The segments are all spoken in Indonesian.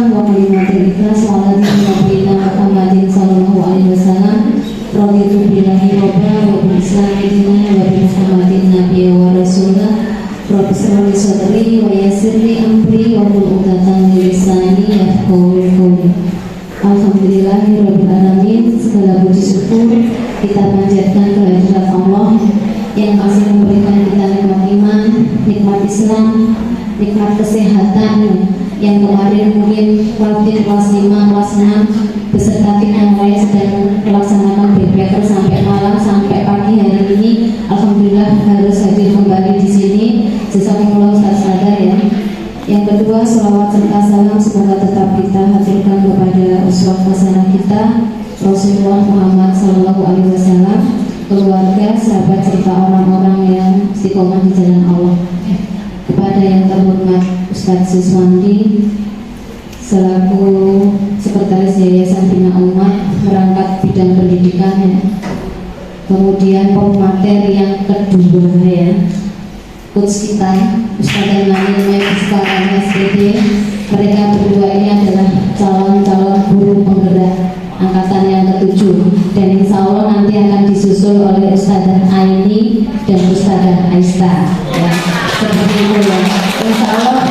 wabarakatuh wa kalimatul ikhlas wa ala nabiyina Muhammadin sallallahu alaihi wasallam raditu billahi robba wa bil islami dinan wa bi Muhammadin nabiyya wa rasulah rabbi shrah li sadri wa yassir li amri wa hlul 'uqdatam min lisani yafqahu qawli. Alhamdulillahirabbil alamin, segala puji syukur kita panjatkan kehadirat Allah yang masih memberikan kita nikmat iman, nikmat Islam, nikmat kesehatan yang kemarin mungkin waktu kelas 5, kelas 6 beserta tim yang lain sedang melaksanakan backpacker sampai malam, sampai pagi hari ini. Alhamdulillah harus hadir kembali di sini. Jazakumullah Ustaz sadar ya. Yang kedua, salawat serta salam semoga tetap kita haturkan kepada uswah hasanah kita Rasulullah Muhammad sallallahu alaihi wasallam, keluarga, sahabat serta orang-orang yang istiqomah di jalan Allah. Kepada yang terhormat Ustadz Siswandi selaku Sekretaris Yayasan Bina Umat merangkap bidang pendidikan ya. Kemudian pemateri yang kedua ya, coach kita Ustadz Nani sekarang SPD. Mereka berdua ini adalah calon-calon guru penggerak angkatan yang ke-7 dan insya Allah nanti akan disusul oleh Ustadzah Aini dan Ustadzah Aista ya. Seperti itu ya. Insya Allah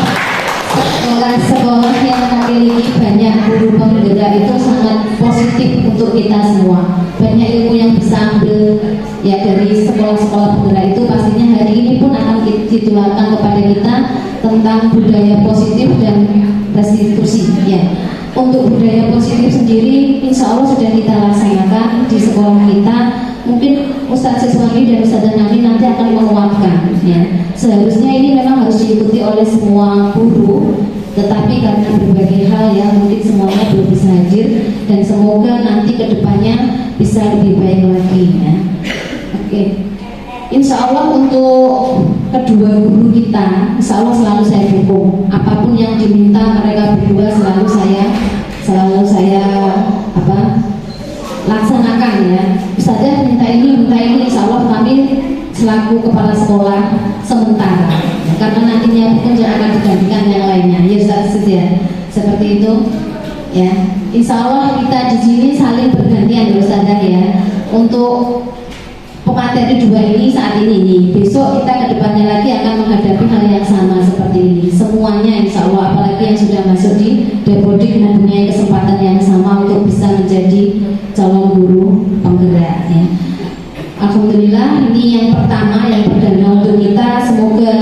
sekolah yang memiliki banyak guru penggerak itu sangat positif untuk kita semua. Banyak ilmu yang bisa ambil ya dari sekolah-sekolah penggerak itu. Pastinya hari ini pun akan ditularkan kepada kita tentang budaya positif dan restitusi ya. Untuk budaya positif sendiri insya Allah sudah kita laksanakan di sekolah kita. Mungkin Ustadz Siswandi dan Ustadzah Nani nanti akan menguatkan ya. Seharusnya ini memang harus diikuti oleh semua guru, tetapi karena berbagai hal ya mungkin semuanya belum bisa hadir, dan semoga nanti kedepannya bisa lebih baik lagi ya. Oke. Insya Allah untuk kedua guru kita, insya Allah selalu saya dukung. Apapun yang diminta mereka berdua selalu saya laksanakan ya. Ustazah minta ini, insya Allah kami selaku kepala sekolah sementara, karena nantinya mungkin akan digantikan yang lainnya. Ya Ustaz ya, seperti itu ya. Insya Allah kita di sini saling bergantian ya Ustazah ya. Untuk pemateri dua ini saat ini besok kita kedepannya lagi akan menghadapi hal yang sama seperti ini. Semuanya insya Allah, apalagi yang sudah masuk di Depodik mempunyai kesempatan yang sama untuk bisa menjadi calon guru penggerak ya. Alhamdulillah, ini yang pertama, yang perdana untuk kita. Semoga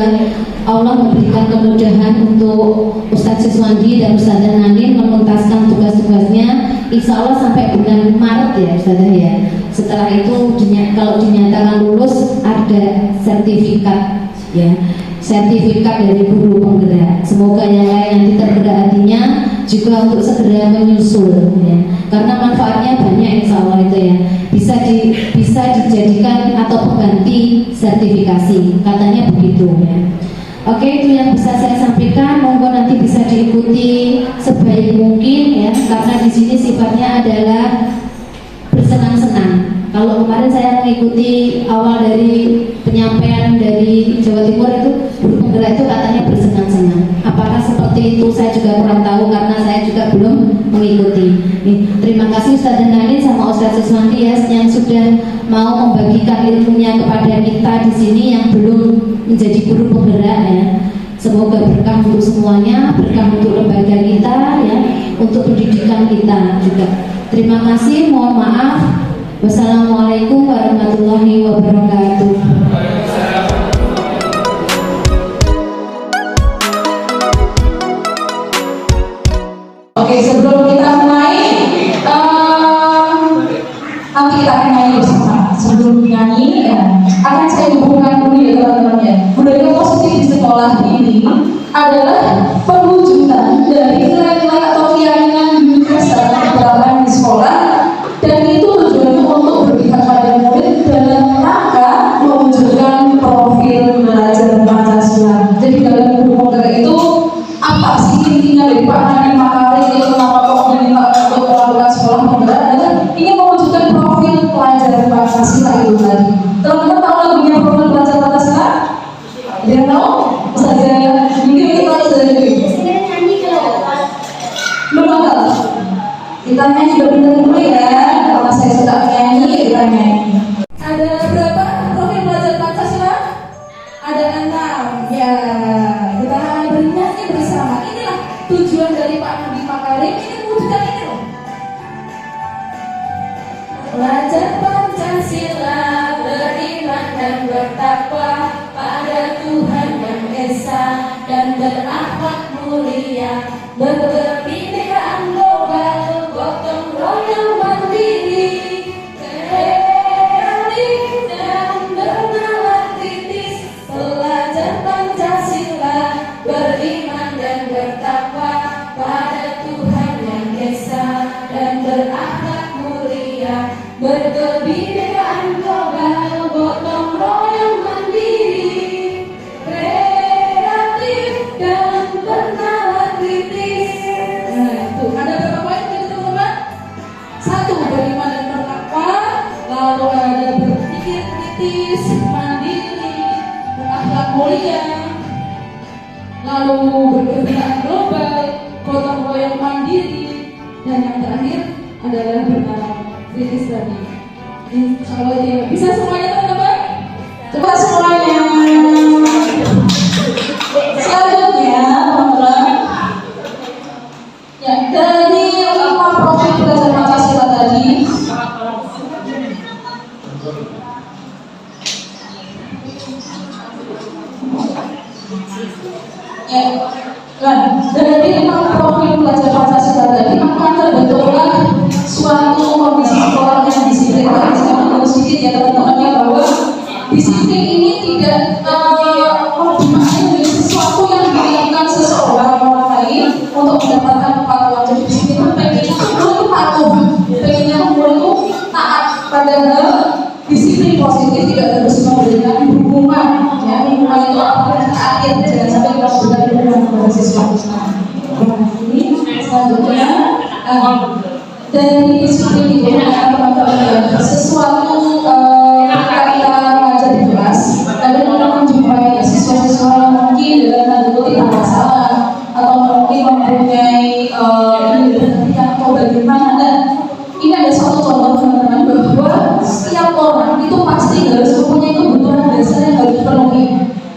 Allah memberikan kemudahan untuk Ustadz Siswandi dan Ustadzah Nani menuntaskan tugas-tugasnya insya Allah sampai bulan Maret ya Ustadzah ya. Setelah itu kalau dinyatakan lulus ada sertifikat ya, sertifikat dari guru penggerak. Semoga yang lain nanti tergerak hatinya juga untuk segera menyusul ya, karena manfaatnya banyak insya Allah itu ya. Bisa dijadikan atau pengganti sertifikasi, katanya begitu ya. Oke, itu yang bisa saya sampaikan. Monggo nanti bisa diikuti sebaik mungkin ya, karena di sini sifatnya adalah bersenang-senang. Kalau kemarin saya mengikuti awal dari penyampaian dari Jawa Timur itu, guru penggerak itu katanya bersenang-senang. Apakah seperti itu saya juga kurang tahu karena saya juga belum mengikuti. Terima kasih Ustadzah Nani sama Ustadz Siswandi ya, yang sudah mau membagikan ilmunya kepada kita di sini yang belum menjadi guru penggerak ya. Semoga berkah untuk semuanya, berkah untuk lembaga kita ya, untuk pendidikan kita juga. Terima kasih, mohon maaf. Wassalamualaikum warahmatullahi wabarakatuh. Oke, sebelum kita mulai, nanti kita akan nyanyi bersama. Sebelum nyanyi, akan saya hubungkan dulu ya teman-teman ya. Budaya positif di sekolah ini adalah perwujudan dari nilai-nilai atau keyakinan berdasarkan keberagaman di sekolah, dan itu tujuannya untuk berpihak pada murid dalam rangka mewujudkan profil belajar Pancasila. Jadi dalam guru penggerak itu apa sih intinya dari Pak Nani Makarim itu, kenapa kok meminta untuk melakukan sekolah penggerak, adalah ingin mewujudkan profil pelajar Pancasila itu tadi. Teman-teman tahu lagunya profil pelajar Pancasila? Dia tahu? Ustazah mungkin kita harus dari juga pintar dulu ya. Karena saya suka nyanyi, kita nyanyi. Ada berapa profil belajar Pancasila? Ada 6. Ya, kita bernyanyi bersama. Inilah tujuan dari Pak Nadiem Makarim. Ini mewujudkan ini loh. Belajar Pancasila, beriman dan bertakwa pada Tuhan yang Esa dan berakhlak mulia, berkebinekaan global, gotong royong mandiri, kreatif dan bernalar kritis. Belajar Pancasila, beriman dan bertakwa pada Tuhan yang Esa dan berakhlak mulia, berkebinekaan global, gotong royong mandiri, kreatif dan bernalar kritis. Nah itu ada berapa poin gitu teman-teman? 1, beriman dan bertakwa. Lalu ada berpikir kritis, mandiri, berakhlak mulia. Lalu berkebinekaan global, gotong royong mandiri. Dan yang terakhir adalah bernalar kritis tadi. Kalau dia bisa semuanya teman-teman? Coba semuanya. Selanjutnya teman-teman, ya dari 5 profil belajar Pancasila tadi, ya, nah dari 5 profil belajar Pancasila tadi maka terbentuklah suatu kondisi sekolah yang disiplin. Saya mau sedikit ya teman-teman ya, bahwa disiplin ini tidak dimaknai sesuatu yang dilakukan seseorang orang lain untuk mendapatkan kepatuhan. Jadi disiplin itu pengennya guru itu patuh, pengennya guru itu taat. Padahal disiplin positif tidak harus memberikan hukuman. Ya, hukuman itu apabila terakhir, jangan sampai kita memberikan hukuman kepada siswa. Ini selanjutnya dari disiplin itu teman-teman sesuatu kita mengajar di kelas, ada kita menjumpai siswa-siswa yang mungkin dalam tanda kutip tidak salah atau mungkin mempunyai kepentingan atau bagaimana. Ini ada satu contoh teman-teman bahwa setiap orang itu pasti harus mempunyai kebutuhan dasar yang harus dipenuhi.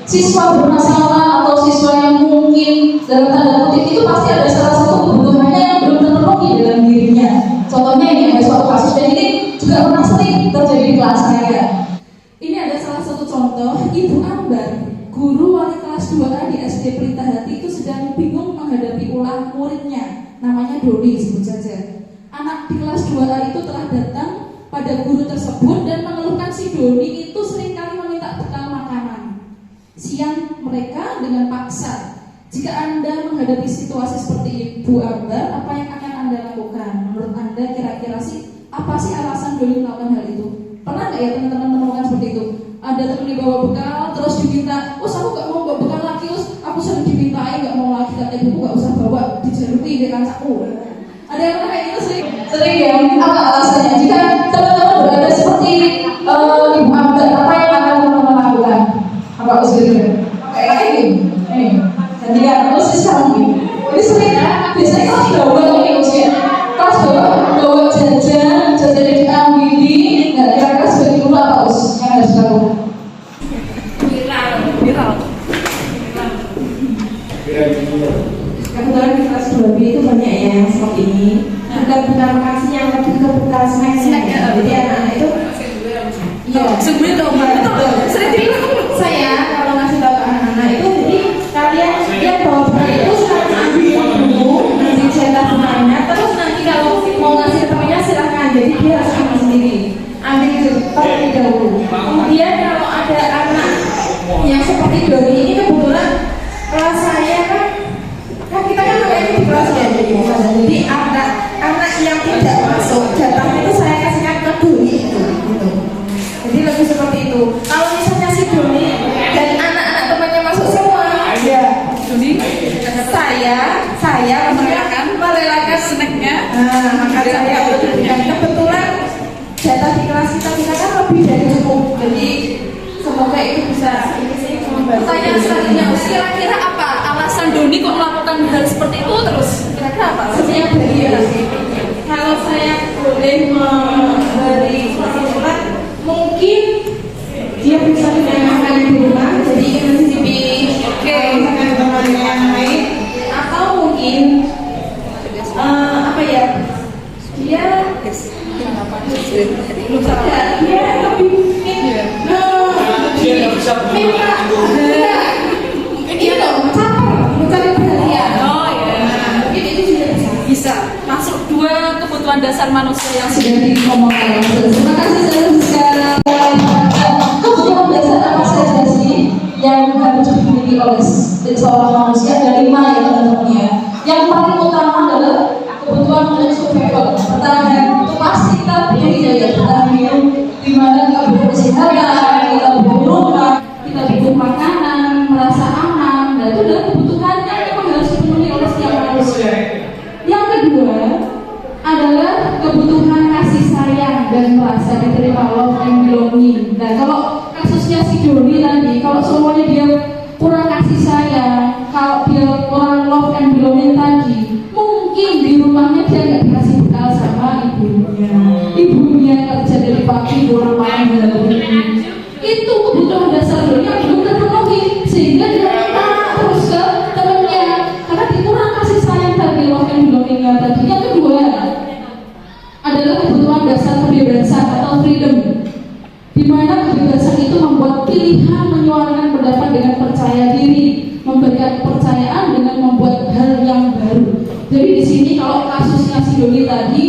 Siswa bermasalah atau siswa yang mungkin dalam tanda kutip itu pasti ada salah satu kebutuhannya yang belum terpenuhi dalam dirinya. Contohnya ini ada suatu kasus dan ini juga pernah sering terjadi di kelas saya. Ini ada salah satu contoh, Ibu Ambar, guru wali kelas 2A di SD Pelita Hati itu sedang bingung menghadapi ulah muridnya, namanya Doni sebut saja. Anak di kelas 2A itu telah datang pada guru tersebut dan mengeluhkan si Doni itu seringkali meminta bekal makanan siang mereka dengan paksa. Jika Anda menghadapi situasi seperti Ibu Ambar, apa yang akan Anda lakukan? Menurut Anda kira-kira sih apa sih alasan Doni melakukan hal itu? Pernah nggak ya teman-teman menemukan seperti itu? Ada teman dibawa bekal, terus diminta, aku nggak mau bawa bekal lagi, aku sering dimintain nggak mau lagi, kata ibuku nggak usah bawa, dijaluki di kancaku. Ada yang pernah kayak gitu sering ya? Apa alasannya? Jika teman-teman berada seperti Ibu Ambar, apa yang akan teman-teman lakukan? Apa usulnya? Kayak ini. Jadi ya, terus sekarang ini. Ini sering biasanya kelas bawah ini usia. Kelas bawah bawa jajan diambil. Nah, kira-kira sebagai guru apa yang harus dilakukan? Viral. Kebetulan di kelas 2B itu banyak ya yang seperti ini. Bukan makasih yang lebih ke bekal snack ya. Jadi anak-anak itu Sebenarnya tahu betul. Sering dibilang saya kalau ngasih tahu ke anak-anak itu, jadi kalian yang bawa bekal itu harus ambil dulu, dicetak semuanya, terus nanti kalau mau ngasih temannya silahkan. Jadi dia harus ambil sendiri, ambil terlebih dahulu. Kemudian kalau ada anak yang seperti Doni ini, kebetulan kelas saya kan kita kan ini di kelas ya, jadi anak yang tidak masuk jatahnya itu saya kasihkan ke Doni itu. Jadi lebih seperti itu. Kalau misalnya si Doni dan anak-anak temannya masuk semua, ya. Jadi saya merelakan snacknya. Maka saya dan kebetulan jatah di kelas kita kan lebih dari cukup. Jadi semoga itu bisa membantu. Pertanyaan selanjutnya, kira-kira apa alasan Doni kok melakukan hal seperti itu terus? Kira-kira apa? Sebenarnya dari kalau saya boleh memberi kesimpulan, mungkin dia bisa menyenangkan di rumah, jadi ingin mencicipi teman yang lain, atau mungkin apa ya, dia lebih minta mencari perhatian. Oh ya. Mungkin itu juga Bisa masuk dua kebutuhan dasar manusia yang Sudah dikomongkan. Terima kasih sekarang. kebutuhan dasar apa saja sih yang harus dimiliki oleh seorang manusia? Ada 5 ya teman-teman ya. Yang paling utama adalah kebutuhan untuk survival, bertahan. Itu pasti kita punya ya, bertahan hidup. Di mana kita butuh kesehatan, kita butuh rumah, kita butuh makanan, merasa aman. Dan itu adalah kebutuhan yang memang harus dipenuhi oleh setiap manusia. Yang kedua adalah kebutuhan kasih sayang dan merasa diterima, love and belonging. Nah, kalau kasusnya si Doni tadi, kalau semuanya dia kurang kasih sayang, kalau dia kurang love and belonging tadi, mungkin di rumahnya dia nggak dikasih bekal sama ibunya. Ibunya kerja dari pagi pulang malam hari. Itu kebutuhan dasar Doni yang belum terpenuhi, sehingga dia minta terus ke temannya karena dia kurang kasih sayang tadi, love and belongingnya tadi. Yang kedua adalah kebutuhan dasar kebebasan atau freedom, di mana kebebasan itu membuat pilihan, menyuarakan pendapat dengan percaya diri, memberikan kepercayaan dengan membuat hal yang baru. Jadi di sini kalau kasusnya si Doni tadi,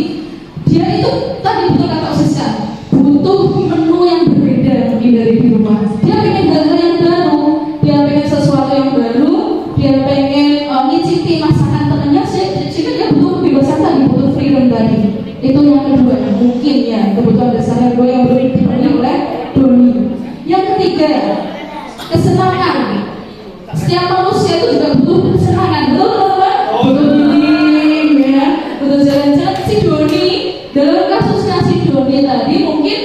dia itu tadi betul kata Ustaz, butuh menu yang berbeda mungkin dari di rumah. Dia pengen hal-hal yang baru, dia pengen sesuatu yang baru, dia pengen ngicipi masakan temennya, sehingga dia butuh kebebasan tadi, butuh freedom tadi. Itu yang kedua, mungkin ya kebutuhan dasar yang kedua yang belum dipenuhi oleh Doni. Yang ketiga, kesenangan. Setiap manusia itu juga butuh kesenangan, betul teman-teman? Butuh healing, ya, butuh jalan-jalan. Si Doni, dalam kasusnya si Doni tadi, mungkin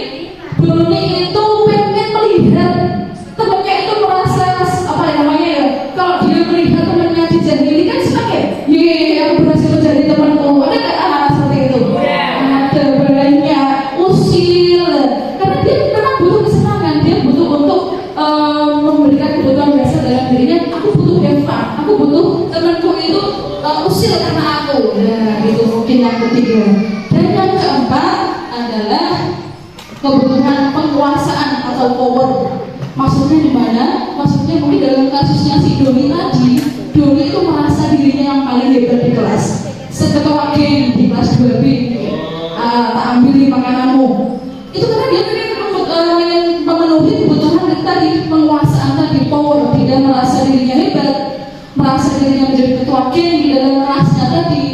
Doni itu pengen melihat temannya itu merasa apa ya namanya ya, kalau dia melihat temannya dijahili kan senang ya, ye aku berhasil menjadi temanku. Ada nggak anak-anak seperti itu? Ada banyak, usil, karena dia memang butuh kesenangan, dia butuh untuk memberikan kebutuhan dasar dalam dirinya. Aku butuh Eva, aku butuh temanku itu usil karena aku. Nah, itu mungkin yang ketiga. Dan yang keempat adalah kebutuhan penguasaan atau power. Maksudnya di mana? Maksudnya mungkin dalam kasusnya si Doni tadi, Doni itu merasa dirinya yang paling hebat di kelas. Seketua geng di kelas 2B, tak ambil makananmu. Itu karena dia pengen memenuhi kebutuhan tadi, penguasaan tadi, power. Dia merasa dirinya hebat, merasa dirinya menjadi ketua geng di dalam kelasnya tadi.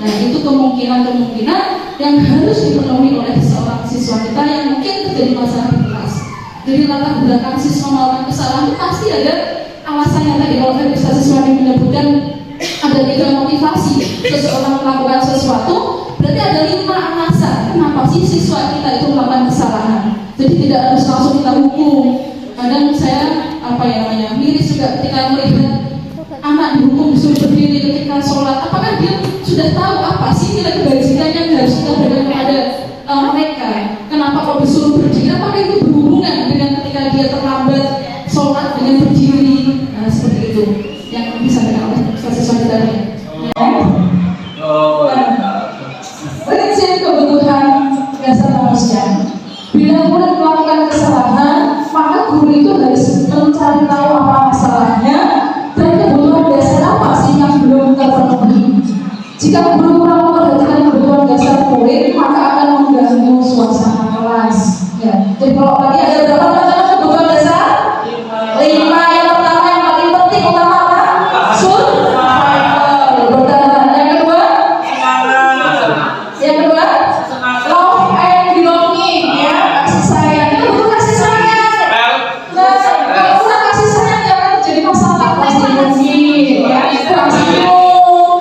Nah, itu kemungkinan-kemungkinan yang harus dipenuhi oleh seorang siswa kita yang mungkin terjadi masalah di kelas. Jadi latar belakang siswa melakukan kesalahan itu pasti ada alasannya tadi. Kalau saya bisa siswa yang menyebutkan ada 3 motivasi seseorang melakukan sesuatu, berarti ada 5 alasan kenapa sih siswa kita itu melakukan kesalahan. Jadi tidak harus langsung kita hukum. Kadang saya miris juga ketika melihat anak dihukum disuruh berdiri ketika sholat. Apakah dia sudah tahu apa sih nilai kebajikan yang harus kita berikan kepada mereka? Kenapa kok disuruh berdiri? Apakah itu berhubungan dengan ketika dia terlambat sholat dengan berdiri? Nah, seperti itu yang disampaikan oleh siswa kita tadi. Prinsip kebutuhan dasar manusia. Bila murid melakukan kesalahan, maka guru itu harus mencari tahu apa masalahnya dan kebutuhan dasar apa sih yang belum terpenuhi. Jika guru kurang memperhatikan kebutuhan dasar murid, maka akan mengganggu suasana kelas. Ya. Jadi kalau tadi ada berapa macam kebutuhan dasar? 5. Yang pertama yang paling penting utama apa? Survival. Bertahan. Yang kedua? Yang kedua? Love and belonging. Ya, kasih sayang. Itu butuh kasih sayang. Nah, kalau kurang kasih sayang ya akan jadi masalah pasti mungkin. Ya, kurang senyum.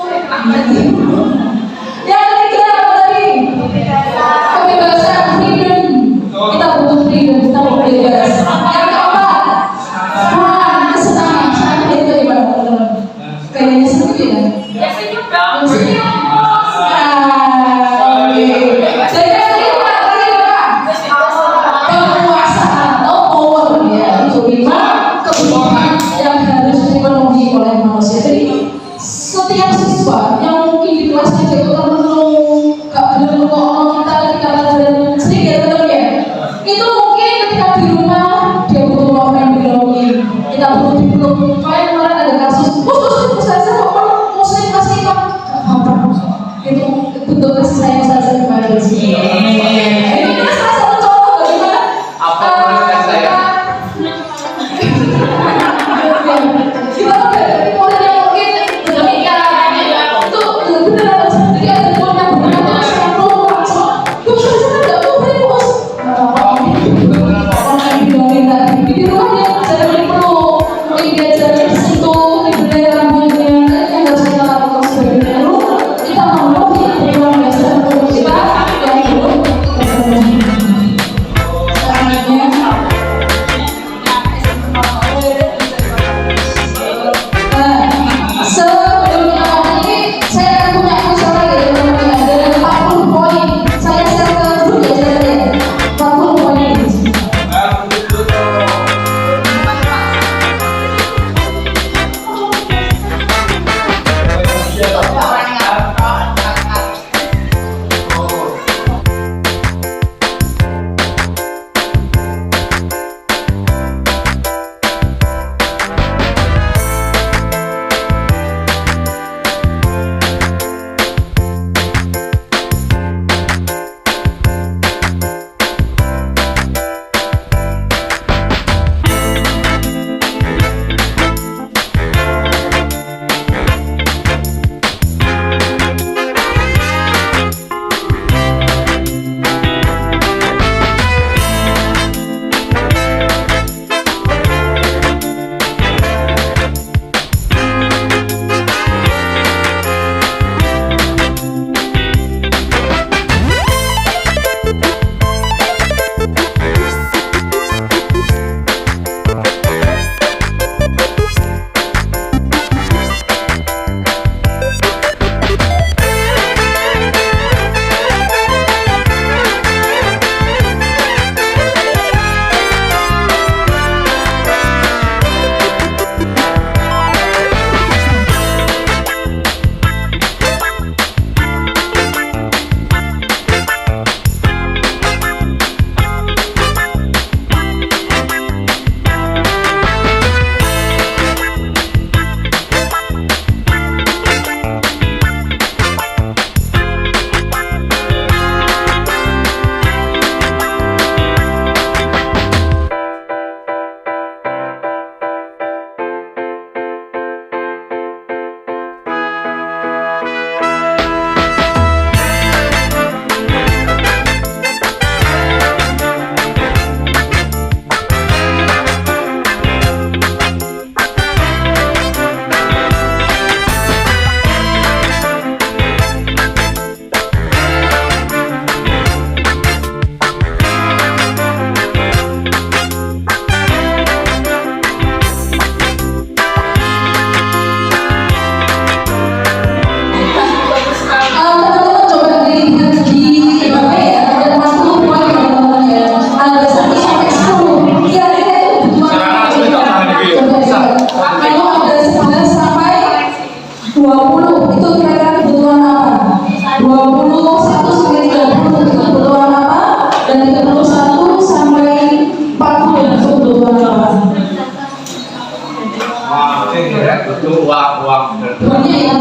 Duanya ya,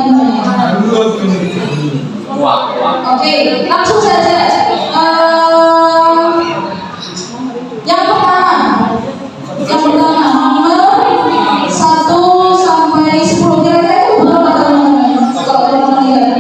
Oke, langsung saja. Yang pertama nomor 1 sampai 10 kira-kira itu berapa teman-teman? Kalau teman-teman lihat.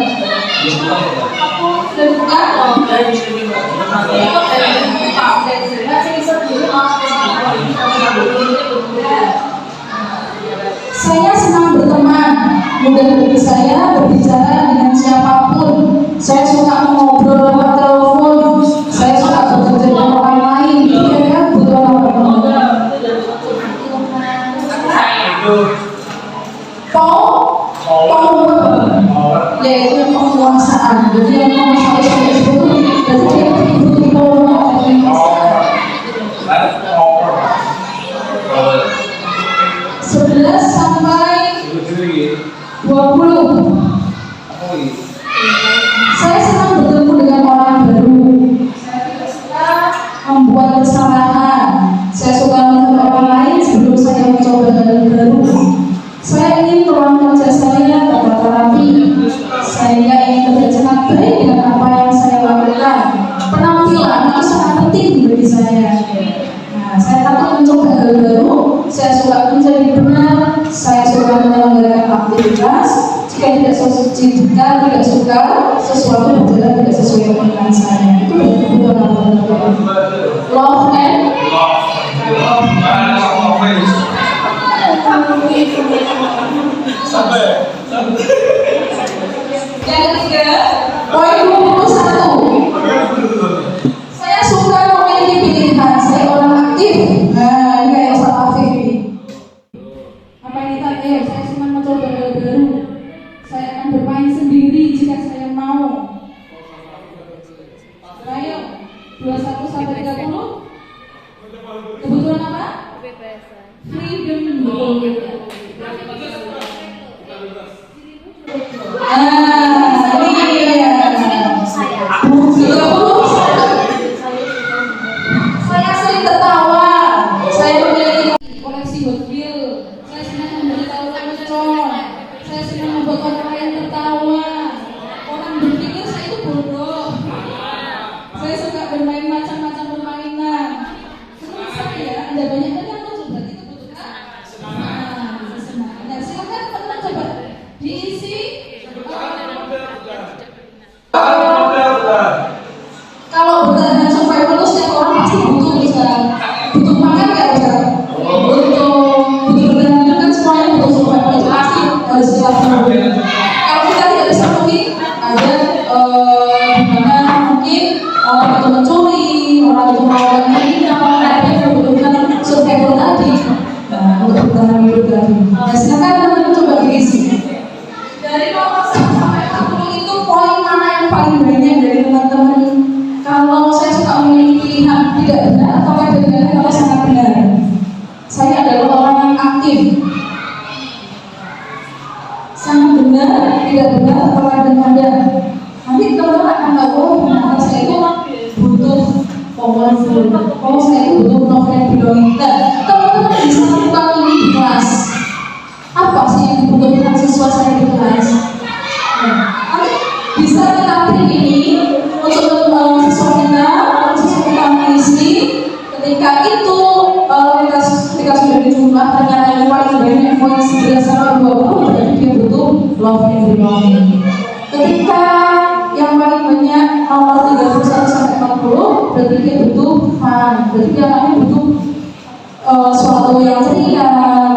Saya senang berteman, mudah bagi saya berbicara dengan siapapun. Saya suka mengobrol lewat telepon. Saya suka bekerja dengan orang lain. Kira-kira butuh apa teman-teman? Power, yaitu penguasaan. Jadi yang penguasaan itu berarti dia butuh power. 11 sampai 20. Saya senang bertemu dengan orang baru. Saya tidak suka membuat kesalahan. Saya suka melihat orang lain sebelum saya mencoba hal baru. Saya ingin ruang kerja saya tertata rapi. Saya ingin kerja sangat baik dengan apa yang saya lakukan. Penampilan itu sangat penting bagi saya. Nah, saya takut mencoba hal baru. Saya suka menjadi benar. Saya suka menyelenggarakan aktivitas. Jika tidak suka sesuatu berjalan tidak sesuai dengan saya, itu bukan apa-apa. Love and yang ketiga, poin 21. Saya suka memiliki pilihan. Saya orang aktif. Nah, ini kayak Ustaz Afif ini. Apa ini tadi? Saya senang mencoba hal baru. Saya akan bermain sendiri jika saya mau. Ayo, 21 sampai 30. Kebutuhan apa? Freedom. Ini ya. 30. Saya sering tertawa. Saya memiliki koleksi Hot Wheels. Saya senang memberitahu lelucon. Saya senang membuat orang lain tertawa. Orang berpikir saya itu bodoh. Saya suka bermain macam-macam permainan. Senang saya, Anda banyak kan yang lucu, berarti kebutuhan. Nah, silakan teman-teman coba diisi. Kalau bertahan survival itu setiap orang pasti butuh Ustaz. Butuh makan nggak Ustaz? Butuh bertahan hidup kan semuanya butuh survival itu pasti harus dilakukan. Kalau kita tidak bisa mungkin ada dimana mungkin orang itu mencuri, orang itu melakukan kriminal, ada yang membutuhkan survival tadi. Nah, untuk bertahan hidup tadi. Nah, silakan teman-teman coba diisi. Dari nomor 1 sampai 40 itu poin mana yang paling banyak dari teman-teman? Kalau saya suka memiliki pilihan tidak benar atau benar kalau sangat benar. Saya adalah orang yang aktif. Sangat benar, tidak benar atau kadang-kadang. Nanti teman-teman akan tahu bahwa saya itu butuh powerful. Kalau saya itu butuh novel belonging. Teman-teman bisa lakukan ini di kelas. Apa sih yang dibutuhkan siswa saya di kelas? Nanti bisa kita pilih ini untuk siswa kita mengisi. Ketika itu ketika sudah dijumlah ternyata yang paling banyak poin 11 sampai 20 berarti dia butuh love and belonging. Ketika yang paling banyak nomor 31 sampai 40 berarti dia butuh fun. Berarti dia akan butuh sesuatu yang ceria,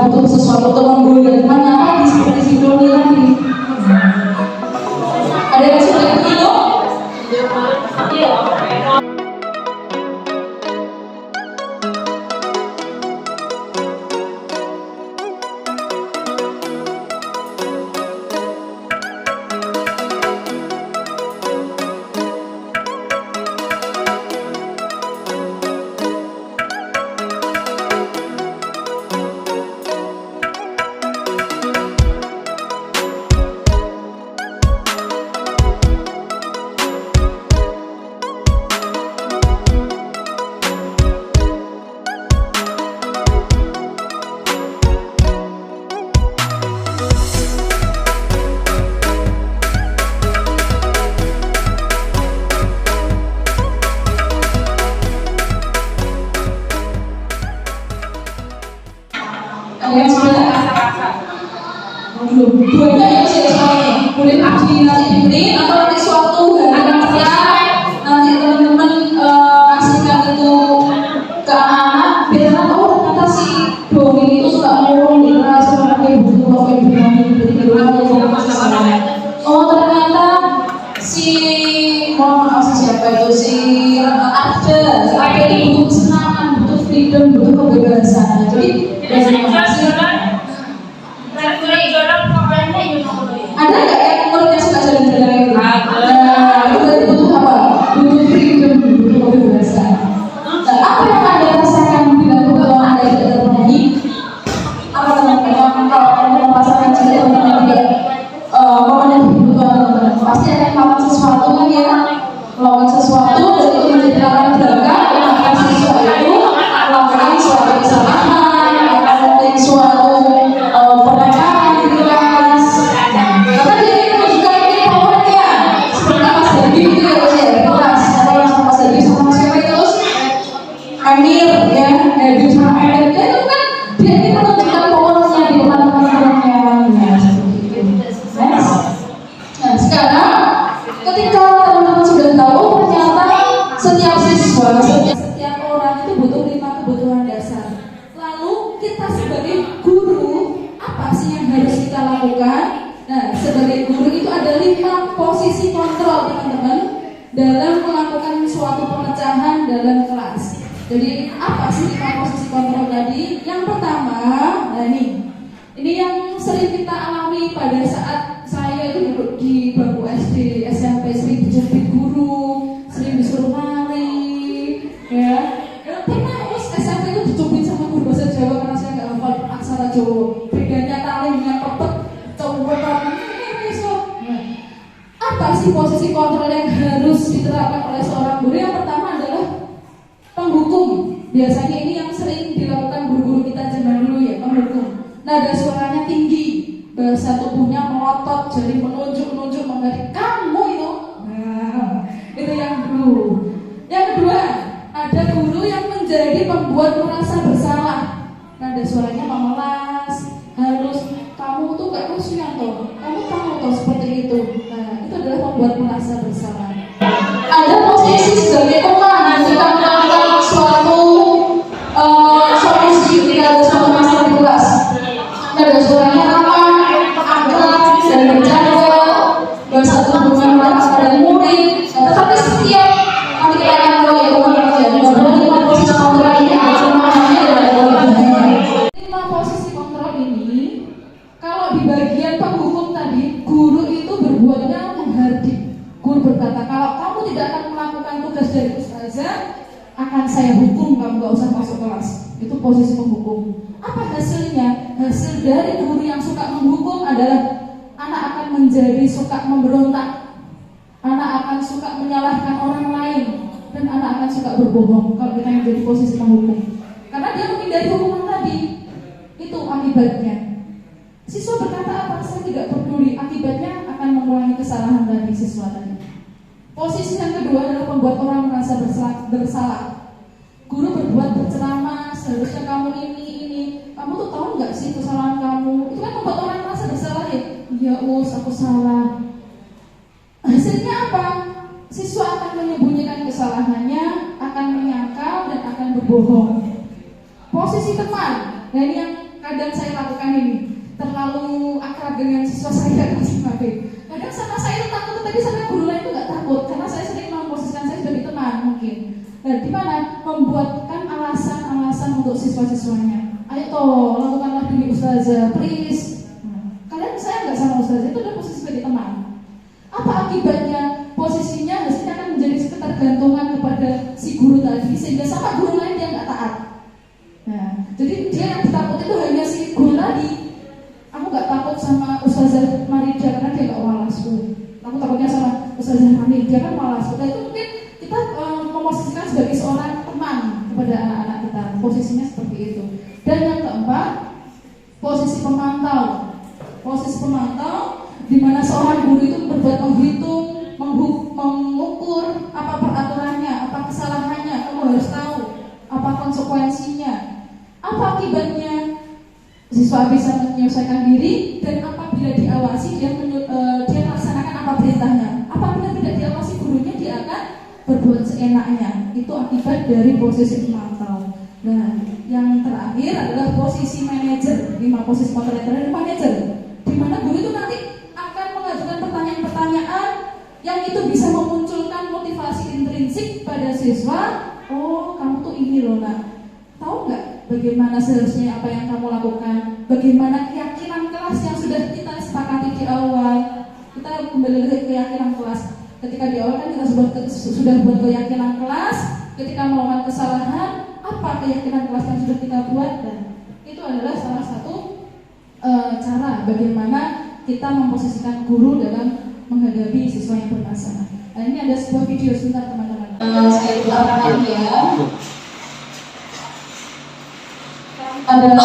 butuh sesuatu untuk menggoda temannya tadi seperti si Doni tadi. Ada yang sudah begitu? Duanya ya soalnya boleh nanti diprint atau nanti suatu hari kerja nanti teman-teman kasihkan itu ke anak-anak biar anak tahu ternyata si dongeng itu suka ngomong di kelas sama kayak butuh kayak gimana jadi di rumah oh ternyata si maaf siapa itu si ada itu butuh kesenangan butuh freedom butuh kebebasan jadi ada nggak yang muridnya suka jalan-jalan itu? Itu berarti butuh apa? Butuh freedom, butuh kebebasan. Apa yang Anda rasakan bila kalau Anda tidak terpenuhi? Apa yang kalau merasakan jika Anda tidak memenuhi kebutuhan teman-teman? Pasti akan melakukan sesuatu kan ya? Melakukan sesuatu dan itu menjadi latar belakang yang akan siswa itu melakukan suatu kesalahan, melakukan suatu penekanan di kelas. Karena dia menunjukkan ini powernya seperti Mas Darbi gitu ya Mas ya, kelas atau langsung Mas Darbi sama Mas siapa itu terus Emir ya, Darbi sama Emir dia itu kan dia ini menunjukkan powernya di depan teman-temannya seperti itu. Nah sekarang ketika teman-teman sudah tahu ternyata setiap siswa, setiap orang itu butuh 5 kebutuhan dasar. Lalu kita sebagai guru apa sih yang harus kita lakukan? Nah, sebagai guru itu ada 5 posisi kontrol teman-teman dalam melakukan suatu pemecahan dalam kelas. Jadi apa sih 5 posisi kontrol tadi? Yang pertama, nah ini yang sering kita alami pada saat saya itu duduk di bangku SD, SMP, sering dijepit guru, sering disuruh lari, ya. Pernah SMP itu dicubit sama guru bahasa Jawa karena saya nggak hafal aksara Jawa. Bedanya taling dengan pepet, cowokan. Apa sih posisi kontrol yang harus diterapkan oleh seorang guru? Yang pertama adalah penghukum. Biasanya ini yang sering dilakukan guru-guru kita zaman dulu ya, penghukum. Nada suaranya tinggi, bahasa tubuhnya melotot, jadi menunjuk-nunjuk menggaris kamu itu. Nah, itu yang dulu. Yang kedua, ada guru yang menjadi pembuat merasa bersalah. Nada suaranya memelas, halus. Kamu tuh gak kasihan toh, kamu tahu toh seperti itu. Nah, itu adalah membuat merasa bersalah. Ada posisi sebagai teman ketika melakukan suatu solusi ketika ada suatu masalah di kelas. Nada suaranya ramah, akrab, dan bercanda, bahasa tubuhnya ramah pada murid. Tetapi setiap nanti kita akan tahu ya teman-teman ya, bahwa 5 posisi kontrol ini ada kelemahannya dan ada kelebihannya. 5 posisi kontrol ini, kalau di bagian penghukum tadi, guru itu berbuatnya menghardik. Guru berkata, kalau kamu tidak akan melakukan tugas dari ustazah, akan saya hukum, kamu gak usah masuk kelas. Itu posisi penghukum. Apa hasilnya? Hasil dari guru yang suka menghukum adalah anak akan menjadi suka memberontak, anak akan suka menyalahkan orang lain, dan anak akan suka berbohong kalau kita yang jadi posisi penghukum. Karena dia menghindari hukuman tadi. Itu akibatnya. Siswa berkata apa? Saya tidak peduli. Akibatnya akan mengulangi kesalahan tadi siswa tadi. Posisi yang kedua adalah membuat orang merasa bersalah. Guru berbuat berceramah, seharusnya kamu ini. Kamu tuh tahu nggak sih kesalahan kamu? Itu kan membuat orang merasa bersalah ya. Ya aku salah. Hasilnya apa? Siswa akan menyembunyikan kesalahannya, akan menyangkal dan akan berbohong. Posisi teman. Nah ini yang kadang saya lakukan ini. Terlalu akrab dengan siswa saya masing-masing. Kadang sama saya itu takut, tapi sama guru lain itu nggak takut, karena saya sering memposisikan saya sebagai teman mungkin. Dan di mana membuatkan alasan-alasan untuk siswa-siswanya. Ayo toh, lakukanlah demi ustazah, please. Kalian saya nggak sama ustazah, itu adalah posisi sebagai teman. Apa akibatnya? Posisinya hasilnya akan menjadi ketergantungan kepada si guru tadi, sehingga sama guru lain dia nggak taat. Nah, jadi dia yang takut itu hanya si guru tadi. Aku nggak takut sama ustazah Marida karena dia nggak walasku. Aku takutnya sama ustazah Marida kan walasku. Nah, itu mungkin kita memposisikan sebagai seorang teman kepada anak-anak kita. Posisinya seperti itu. Dan yang keempat, posisi pemantau. Posisi pemantau di mana seorang guru itu berbuat menghitung, mengukur apa peraturannya, apa kesalahannya. Kamu harus tahu apa konsekuensinya, apa akibatnya. Siswa bisa menyelesaikan diri dan apabila pertanyaan itu akibat dari posisi pemantau. Nah, yang terakhir adalah posisi manajer, 5 posisi moderator dan manajer, di mana guru itu nanti akan mengajukan pertanyaan-pertanyaan yang itu bisa memunculkan motivasi intrinsik pada siswa. Oh, kamu tuh ini loh nak, tahu nggak bagaimana seharusnya apa yang kamu lakukan, bagaimana keyakinan kelas yang sudah kita sepakati di awal. Kita kembali ke keyakinan kelas. Ketika di awal kan kita sudah buat keyakinan kelas. Ketika melakukan kesalahan, apa keyakinan kelas yang sudah kita buat, dan itu adalah salah satu cara bagaimana kita memposisikan guru dalam menghadapi siswa yang bermasalah. Nah, ini ada sebuah video sebentar teman-teman. Saya ulangi lagi ya. Ada 5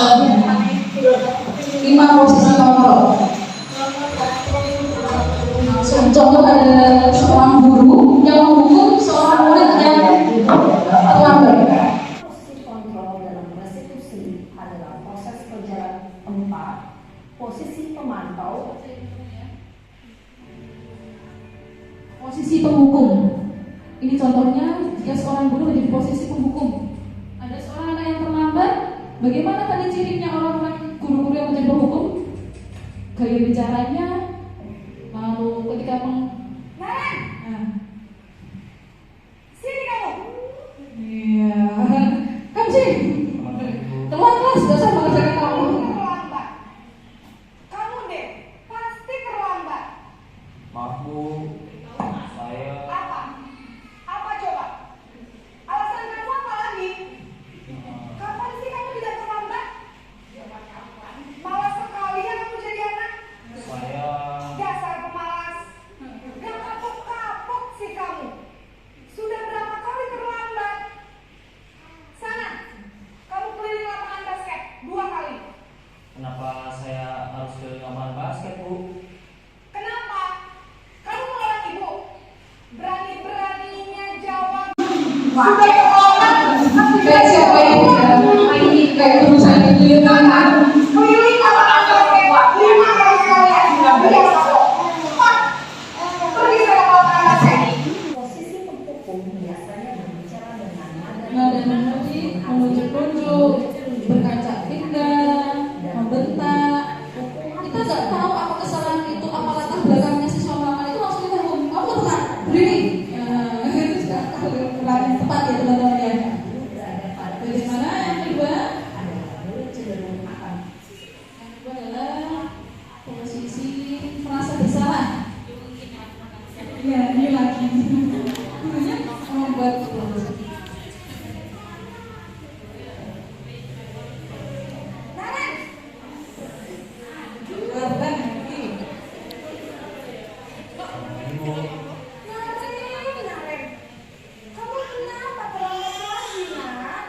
posisi kontrol. Contoh ada seorang guru yang menghukum seorang murid yang terlambat. Posisi kontrol dalam restitusi adalah proses berjalan 4. Posisi pemantau. Posisi penghukum. Ini contohnya jika seorang guru menjadi posisi penghukum. Ada seorang anak yang terlambat. Bagaimana tadi cirinya orang-orang guru-guru yang menjadi penghukum? Gaya bicaranya, lalu ketika Sini kamu. iya, kamu sih keluar kelas, gak usah mengerjakan kamu. Terlambat. Kamu deh pasti terlambat. Maaf Bu, saya Apa? Apa coba? Alasan kamu apa lagi? Kapan sih kamu tidak terlambat? Malas sekali ya kamu jadi anak. saya Dasar pemalas. Gak kapok-kapok sih kamu. Sudah berapa kali terlambat? Sana, kamu keliling lapangan basket 2 kali. kenapa saya harus ke lapangan basket Bu? Kenapa? Kamu melawan ibu. Berani-beraninya jawab. Sudah kayak siapa ini? Kayak guru saya keliling lapangan. Keliling lapangan basket 5 kali sekalian. Cepat. Pergi ke lapangan basket. Posisi penghukum biasanya berbicara dengan Nada mengerti, menunjuk-nunjuk, berkaca pinggang, membentak. Kita nggak tahu apa kesalahan itu, apa latar belakangnya siswa melakukan itu, langsung kita hukum. Kamu tekan, berdiri. Itu juga kurang tepat ya teman-teman ya. Bagaimana yang kedua? Yang kedua adalah posisi merasa bersalah. Ya, ini lagi. Gurunya membuat Kamu kenapa terlambat lagi, nak?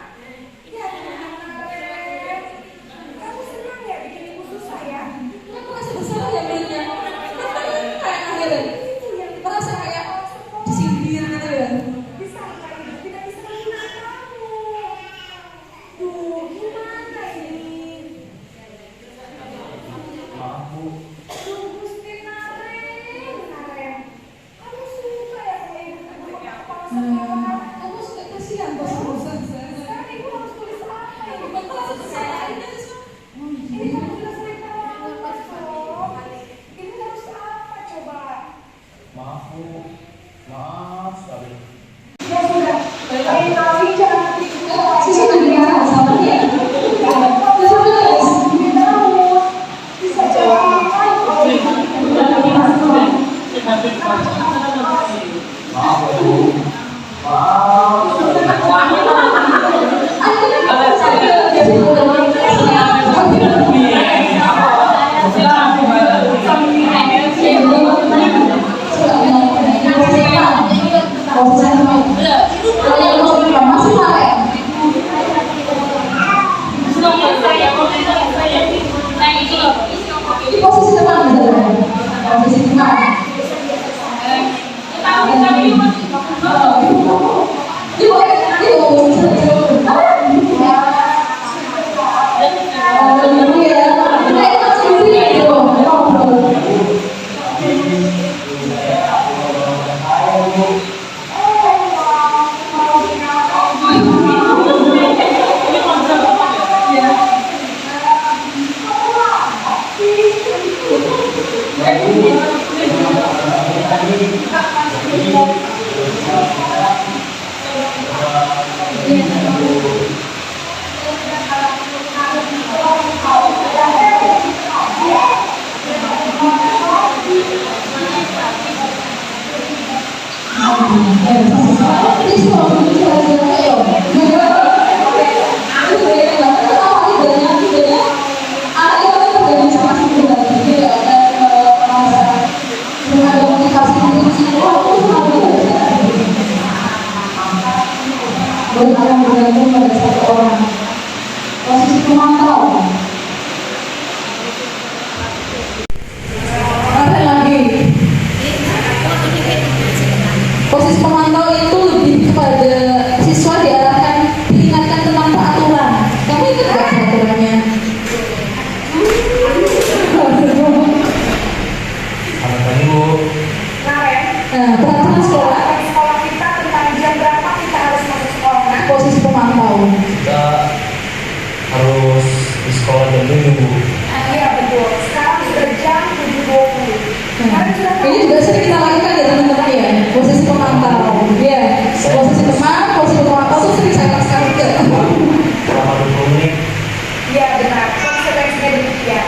Ya, Naren. Kamu senang ya bikin ibu susah ya? Nggak merasa bersalah ya muridnya. Kayak akhirnya merasa kayak disindir gitu ya. Disangka ibu tidak bisa menghina kamu. Duh, gimana ini? Maaf Bu, Duh, Gusti Naren. Kamu suka ya sama ibu kedua kepala sekolah? Kamu suka kasihan kok sama Ustaz. Sekarang ibu harus tulis apa ini? Bukan merasa bersalah ini siswa. Ini kamu sudah sering terlambat, Sob. Ini harus apa coba? maaf Bu, maaf sekali. Ya sudah, lain kali jangan Siswa juga sama ya. Siswa tulis. bisa jawab. Maaf ya Bu, maaf. Posisi depan posisi depan. akan bergantung pada satu orang. Posisi pemantau. Ada lagi. Posisi pemantau itu lebih kepada siswa diarahkan diingatkan tentang peraturan. Kamu ingat nggak peraturannya? Apa Bu? Peraturan sekolah. Di sekolah kita tentang jam berapa kita harus masuk sekolah. Posisi pemantau. Kita harus di sekolah jam 7 Bu. Iya betul. Sekarang sudah jam 7.20. Kalian sudah tahu? Ini juga sering kita lakukan ya teman-teman ya. Posisi pemantau. Ya, posisi pemantau itu sering saya lakukan juga. Selama 20 menit. Iya benar. Konsekuensinya demikian.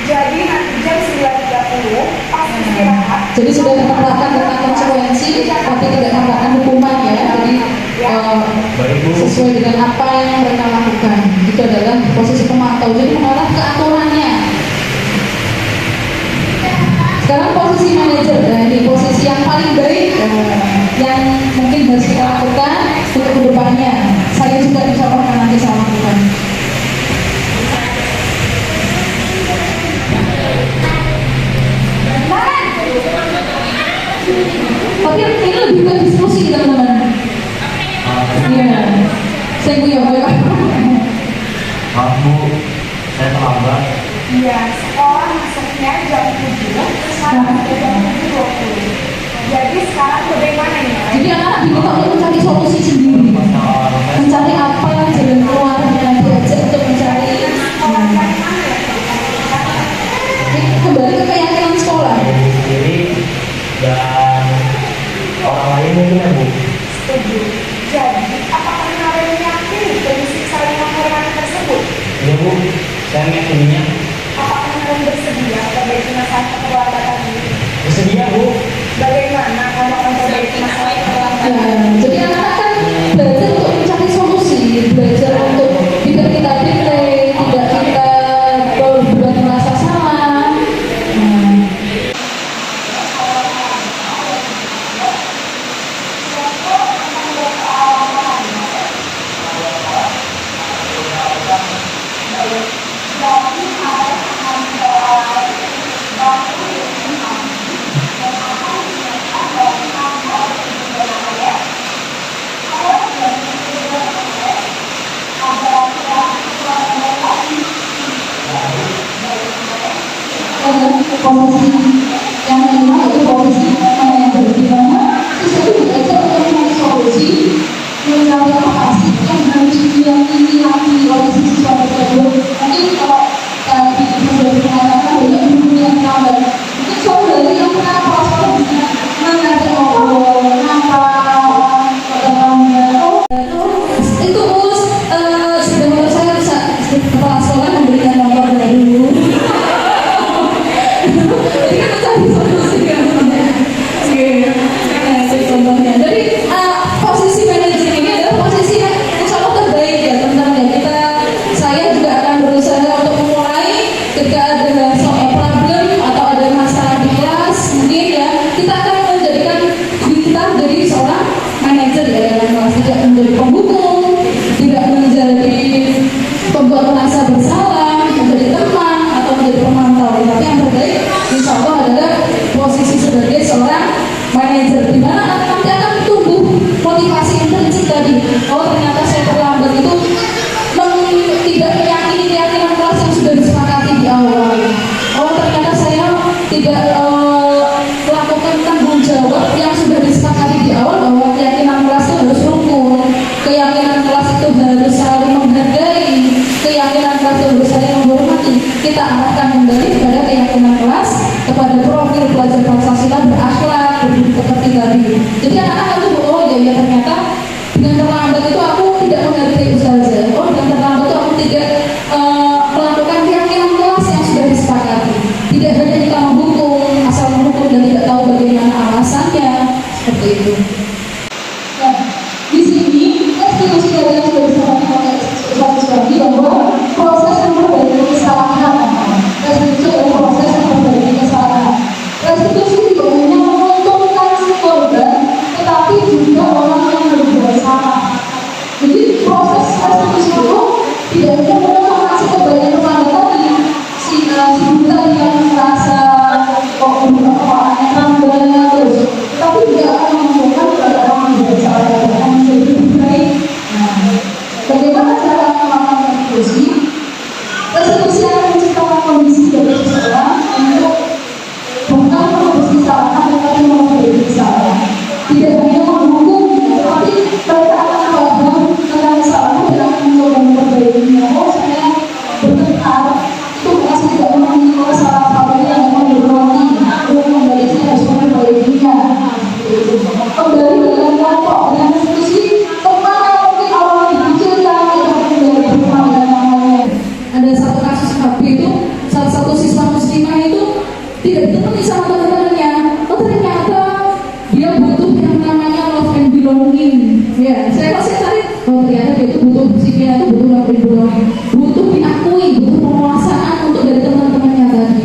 Jadi nanti jam 9.30 pas istirahat. Jadi sudah menerapkan tentang konsekuensi, tapi tidak menerapkan hukuman ya. Jadi Baik Bu. sesuai dengan apa yang mereka lakukan. Itu adalah posisi pemantau. Jadi mengarah ke aturannya. Sekarang posisi manajer, nah ini posisi yang paling baik yang mungkin harus kita lakukan untuk kedepannya. Saya juga dicontohkan nanti saya lakukan. Tapi ini lebih ke diskusi teman-teman. Iya, saya punya Maaf Bu, saya terlambat. Iya, sekolah masuknya jam 7, sekarang sudah jam 7.20. Jadi sekarang bagaimana ya? Jadi anak diminta untuk mencari solusi sendiri, mencari apa yang jalan keluarnya, diajak untuk mencari Sekolah dari mana ya? kembali ke keyakinan sekolah. Sendiri dan orang lain mungkin ya Bu. Setuju. Jadi, apakah kalian yakin kondisi saling menghormati tersebut? Iya Bu, saya meyakininya. Apakah kalian bersedia memperbaiki masalah kekeluargaan ini? Bersedia Bu. Bagaimana kalau memperbaiki masalah kekeluargaan? Jadi anak-anak kan belajar untuk mencari solusi, belajar untuk tidak kita delay, tidak kita berbuat merasa salah. Posisi yang kelima yaitu posisi manajer, di mana siswa itu belajar untuk mencari solusi, mencari apa sih yang harus diyakini oleh siswa tersebut. Mungkin kalau di sudah mengatakan banyak guru yang lambat, mungkin suatu dari yang kenapa sekolah bisa mengajak ngobrol, kenapa itu sudah menurut saya bisa kepala sekolah memberikan nomor baru. Jadi kan mencari solusi kan. Oke, nah itu contohnya. Jadi posisi manajer ini adalah posisi yang insya Allah terbaik ya teman-teman ya. Saya juga akan berusaha untuk memulai ketika ada soal problem atau ada masalah di kelas mungkin ya kita akan menjadikan diri kita menjadi seorang manajer ya dalam kelas, tidak menjadi pembuku, tidak menjadi pembuat merasa bersalah, menjadi teman atau menjadi pemantau. Tapi yang terbaik insya Allah adalah posisi sebagai seorang manajer, di mana nanti akan tumbuh motivasi intrinsik tadi. Oh ternyata saya terlambat itu tidak meyakini keyakinan kelas yang sudah disepakati di awal. Oh ternyata saya tidak melakukan tanggung jawab yang sudah disepakati di awal, bahwa keyakinan kelas itu harus rukun, keyakinan kelas itu harus saling menghargai, keyakinan kelas itu harus saling menghormati. Kita arahkan kembali kepada keyakinan kelas, kepada profil pelajar Pancasila berakhlak, berbudi pekerti tadi. Jadi anak-anak itu oh ya ternyata dengan terlambat itu aku tidak menghargai ustazah. Oh dengan terlambat itu aku tidak melakukan keyakinan kelas yang sudah disepakati. Tidak hanya kita menghukum, seperti itu. Nah, di sini restitusi tadi yang sudah disampaikan oleh Ustaz Suwandi bahwa proses memperbaiki kesalahan. Restitusi adalah proses memperbaiki kesalahan. Restitusi tidak hanya menguntungkan si korban, tetapi juga orang yang berbuat salah. Jadi proses restitusi itu tidak hanya menguntungkan si korban yang pertama tadi, si buta yang merasa keuangannya tambah terus, tapi juga akan menguntungkan kepada orang yang berbuat salah dan akan menjadi lebih baik. Nah, bagaimana cara melakukan restitusi? Restitusi akan menciptakan kondisi bagi seseorang untuk bukan menebus kesalahan tetapi memperbaiki kesalahan. Tidak hanya menghukum, tapi mereka akan paham tentang kesalahan dan akan mencoba memperbaikinya. Oh, saya bertekad itu bukan tidak mengambil salah satunya yang memang berarti untuk kembali saya harus memperbaikinya. Kembali dengan kelompok dengan restitusi kemana mungkin awalnya dikucilkan itu menjadi berkembang dan namanya. Ada satu kasus waktu itu salah satu siswa muslimah itu tidak ditemani sama teman-temannya. Oh ternyata dia butuh yang namanya love and belonging. Ya, saya cari, oh ternyata dia itu butuh psikisnya itu butuh love and belonging, butuh diakui, butuh penguasaan untuk dari teman-temannya tadi.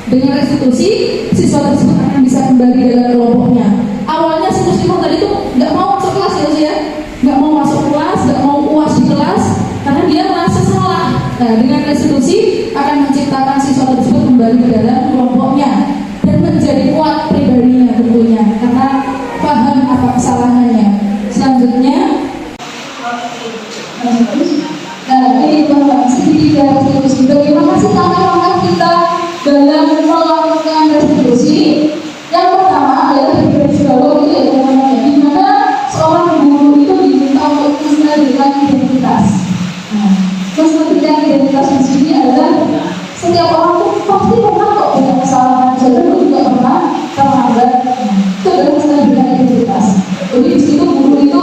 Dengan restitusi, siswa tersebut akan bisa kembali dalam kelompoknya. Awalnya si muslimah tadi itu nggak mau masuk kelas ya, nggak mau masuk kelas, nggak mau UAS di kelas karena dia merasa salah. Nah, dengan restitusi akan menciptakan siswa tersebut kembali ke dalam kelompoknya dan menjadi kuat pribadinya tentunya karena paham apa kesalahannya. Selanjutnya, nah ini teman-teman sedikit dari restitusi. Bagaimana sih langkah-langkah kita dalam melakukan restitusi? Yang pertama adalah digarisbawahi itu ya teman-teman, di mana seorang guru itu diminta untuk menstabilkan identitas. Nah, menstabilkan identitas di sini adalah setiap orang tuh pasti pernah kok punya kesalahan, jadi lu juga pernah terlambat. Itu adalah menstabilkan identitas. Jadi di situ guru itu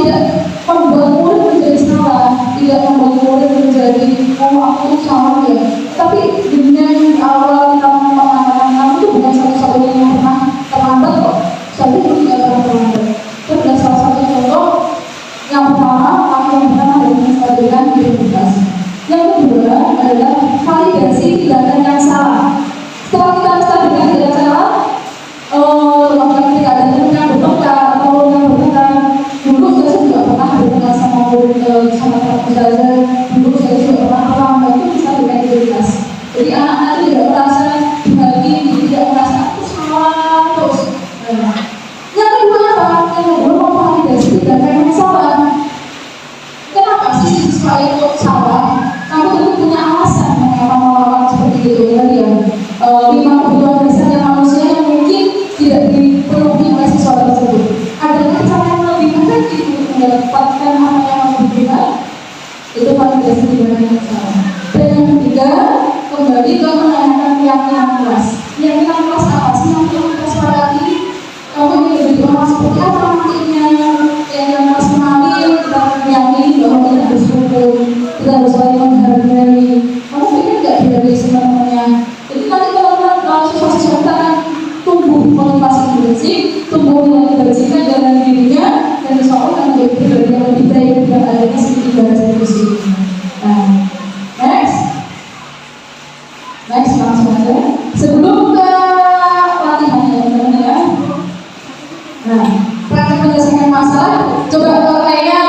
tidak membuat murid menjadi salah, tidak membuat murid menjadi aku salah ya. Tapi dengan awal kita mengatakan kamu itu bukan satu-satunya yang pernah terlambat kok. Jadi itu tidak pernah terlambat. Itu adalah salah satu contoh. Yang pertama, aku yang pertama adalah menstabilkan identitas. Yang kedua adalah validasi tindakan yang salah. Setelah kita menstabilkan tindakan salah, ketika ada teman yang bertengkar atau yang bertengkar, dulu saya juga pernah bertengkar sama ustazah, dulu saya juga pernah terlambat, itu bisa dengan identitas. Jadi anak-anak itu tidak merasa dihakimi, tidak merasa aku salah terus. Yang kedua apa? Yang kedua memvalidasi tindakan yang salah. Kenapa sih siswa itu salah? Kamu tentu punya alasan mengapa melawan seperti itu tadi ya. 5 kebutuhan dasar yang manusia yang mungkin tidak dipenuhi oleh siswa tersebut. Adakah cara yang lebih efektif untuk mendapatkan apa yang kamu butuhkan? Itu validasi tindakan yang salah. Dan yang ketiga, kembali ke menanyakan keyakinan kelas. Keyakinan kelas apa sih yang perlu kita sepakati? Kamu ingin jadi orang seperti apa nantinya? Keyakinan kelas mengalir, kita meyakini bahwa kita harus rukun, kita harus saling menghargai. Kamu pikir nggak dihargai semuanya? Jadi nanti kalau siswa-siswa kita akan tumbuh motivasi bersih, tumbuh nilai kebersihan dalam dirinya, dan insya Allah akan menjadi pribadi yang lebih baik dengan adanya sedikit restitusi. Nah, next langsung aja. Sebelum ke latihannya teman-teman ya. Nah, praktek menyelesaikan masalah. Coba kayaknya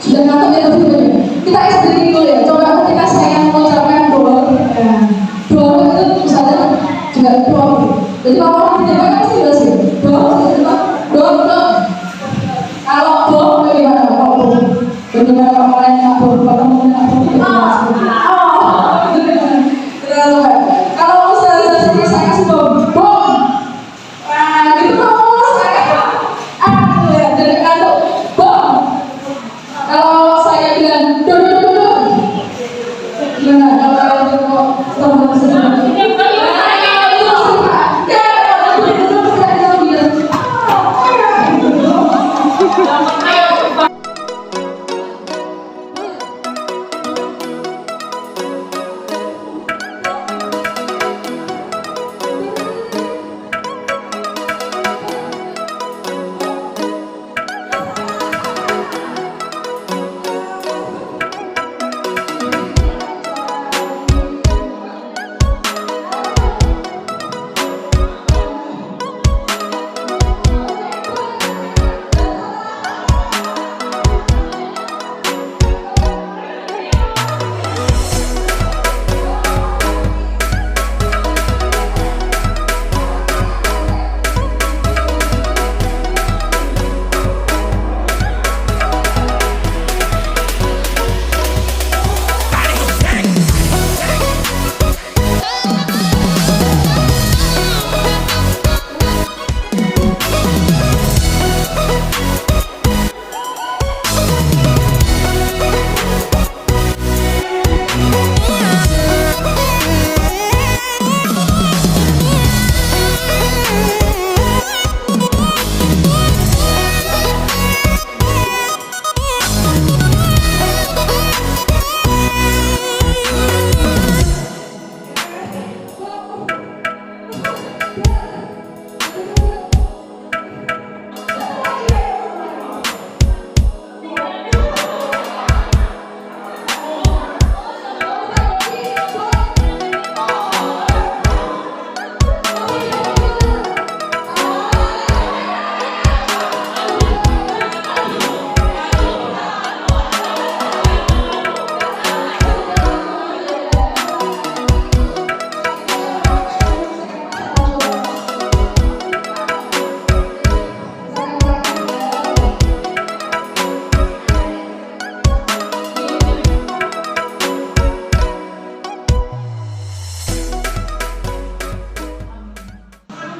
sudah ngantuk ya teman-teman. Kita explain dulu ya. Coba ketika saya mengucapkan doa, doa itu misalnya juga doa. Jadi kalau orang tidak pasti berhasil. Doa. Kalau doa bagaimana? Bagaimana kalau orang yang doa? Kalau saya kasih bom, nah gitu saya jadi kantuk bom. Kalau saya bilang gimana?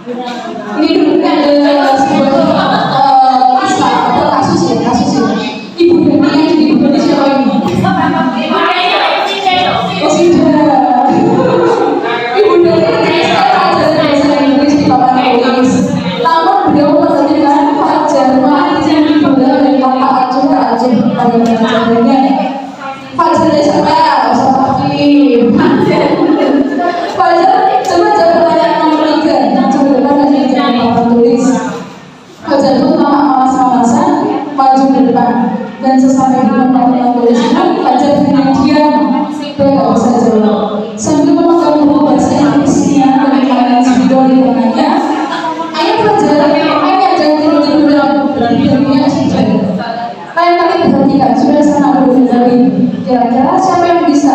Ini dulu ada sebuah kisah atau kasus ya. Ibu Dani yang jadi ibu Dani siapa ini? Oh sudah. Ibu Dani ajaran bahasa Inggris di papan tulis. Namun beliau memperhatikan Fajar yang dibola oleh Bapak Acung pada pelajarannya. Fajar siapa? Fajar. Fajar coba jawab pertanyaan nomor 3. Coba tadi jangan papan tulis. Fajar itu nama masa-masa maju ke depan dan sesampai di papan tulis itu Fajar dengan diam. Dia nggak bisa jawab. Sambil memegang buku bahasa Inggrisnya dan kalian video di tangannya. Ayo Fajar, ayo jangan tidur dalam berani darinya saja. Lain kali perhatikan sudah sangat berhenti. Kira-kira siapa yang bisa?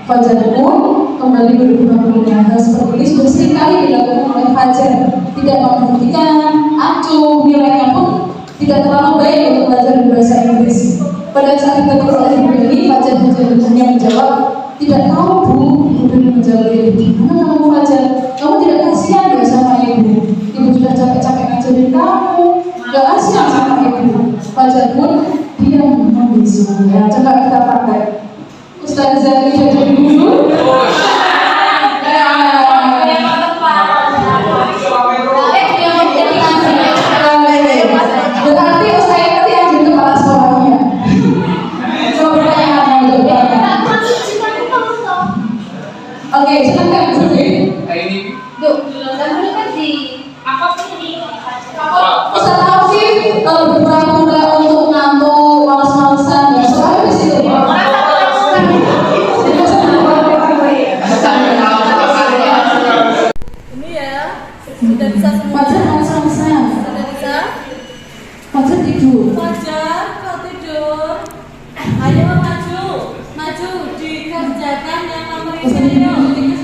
Fajar pun kembali berdua bukunya. Hal seperti ini sudah sering kali dilakukan oleh Fajar. Tidak memperhatikan, acuh, nilainya pun tidak terlalu baik untuk belajar bahasa Inggris. Pada saat ditegur oleh ibu ini, Fajar hanya menjawab, tidak tahu bu. Ibu menjawab, gimana kamu Fajar? Kamu tidak kasihan ya sama ibu? Ibu sudah capek-capek ngajarin kamu, gak kasihan sama ibu. Fajar pun diam membisu. Ya, coba kita pakai. Ustazah Ida dari dulu. Berarti saya ngerti yang di kepala sekolahnya. Coba pertanyaan yang oke, silakan Ustazah. Ustaz Taufik berpura-pura untuk ngantuk, malas-malasan, dan selalu di situ. Ini ya, sudah bisa semua. Fajar malas-malasan. Sudah bisa? Fajar tidur. Fajar, kau tidur. Ayo maju dikerjakan yang nomor ini.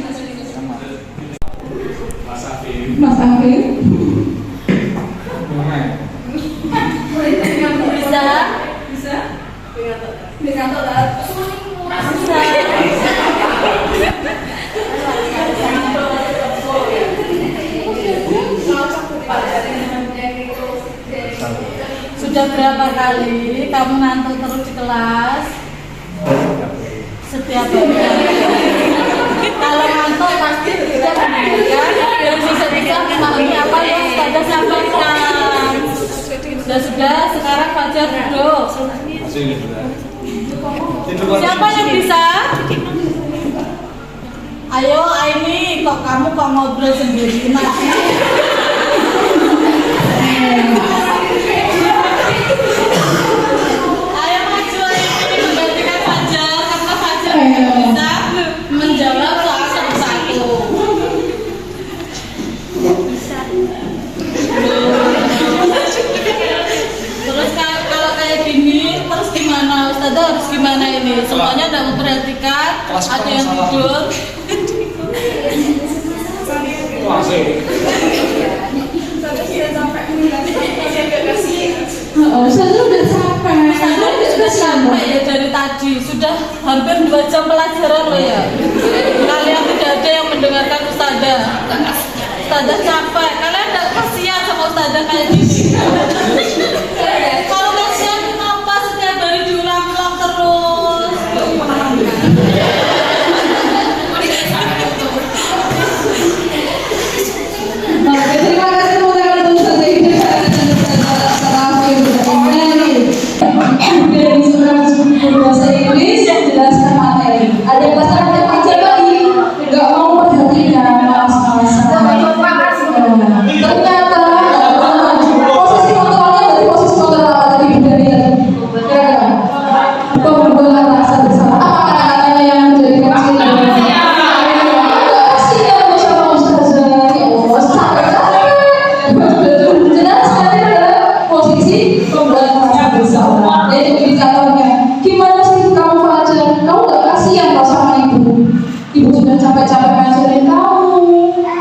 Mas Afif. Bisa? Dengan total. Bisa. Sudah berapa kali kamu ngantuk terus di kelas? Setiap hari. Kalau ngantuk pasti tidak mendengarkan dan bisa memahami apa yang Ustazah sampaikan. Sudah, sekarang Fajar duduk. Siapa yang bisa? Ayo Aini, kok kamu ngobrol sendiri masih? Ayo maju Aini menggantikan Fajar karena Fajar bisa menjawab soal satu-satu. Terus kalau kayak gini, terus gimana? Ustazah harus gimana ini? Semuanya udah memperhatikan, ada yang tidur. Ustazah udah capek. Ustazah sudah sampai ya dari tadi, sudah hampir 2 jam pelajaran loh ya. Kalian tidak ada yang mendengarkan Ustazah. Ustazah capek, kalian tidak kasihan sama Ustazah kayak gini. Kalau kasihan kenapa setiap hari diulang-ulang terus? Oke, terima kasih untuk Ustazah Ida dan Ustazah Afif dari surat bahasa Inggris yang jelaskan materi. Ada pasal-pasal Fajar lagi nggak mau perhatikan, malas-malasan. Ternyata posisi kontrolnya dari posisi kontrol apa tadi dari pembunuhan rasa bersalah. Apa kata-katanya yang menjadi kecil? Kasihan bersama Ustazah. Ya Allah, sampai jelaskan adalah posisi pembunuhan rasa bersalah. Jadi indikatornya, gimana sih kamu Fajar? Kamu nggak kasihan kalau sama ibu? Ibu sudah capek-capek ngajarin kamu,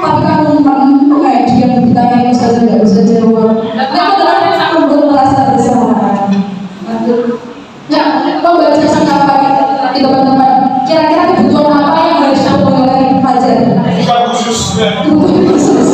tapi kamu kayak dia ditanya Ustazah nggak bisa jawab. Nah, itu adalah membuat merasa bersalah. Ya, membaca apa di teman-teman. Kira-kira kebutuhan apa yang harus dipenuhi oleh Fajar? Kebutuhan khusus.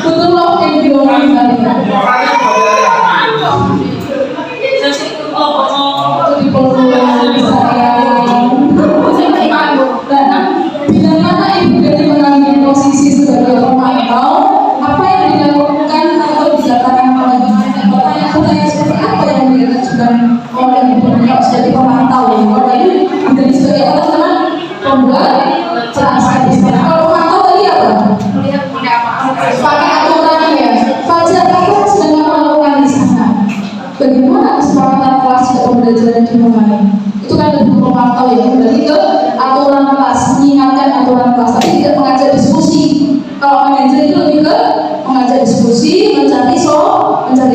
Betul loh yang diomongin tadi. Di peluang saya. Bila mana ibu dari mengambil posisi sebagai pemantau, apa yang dilakukan atau dikatakan oleh pertanyaan seperti apa yang dilakukan oleh ibu sebagai pemantau? Kalau ini menjadi sebagai teman-teman pembuat statistik. Kalau pemantau tadi apa? Pakai aturannya. Fajar kamu sedang melakukan di sana. Bagaimana kesepakatan kelas dan pembelajaran dimulai? Itu kan lebih memantau ya, berarti ke aturan kelas, mengingatkan aturan kelas, tapi tidak mengajak diskusi. Kalau manajer itu lebih ke mengajak diskusi, mencari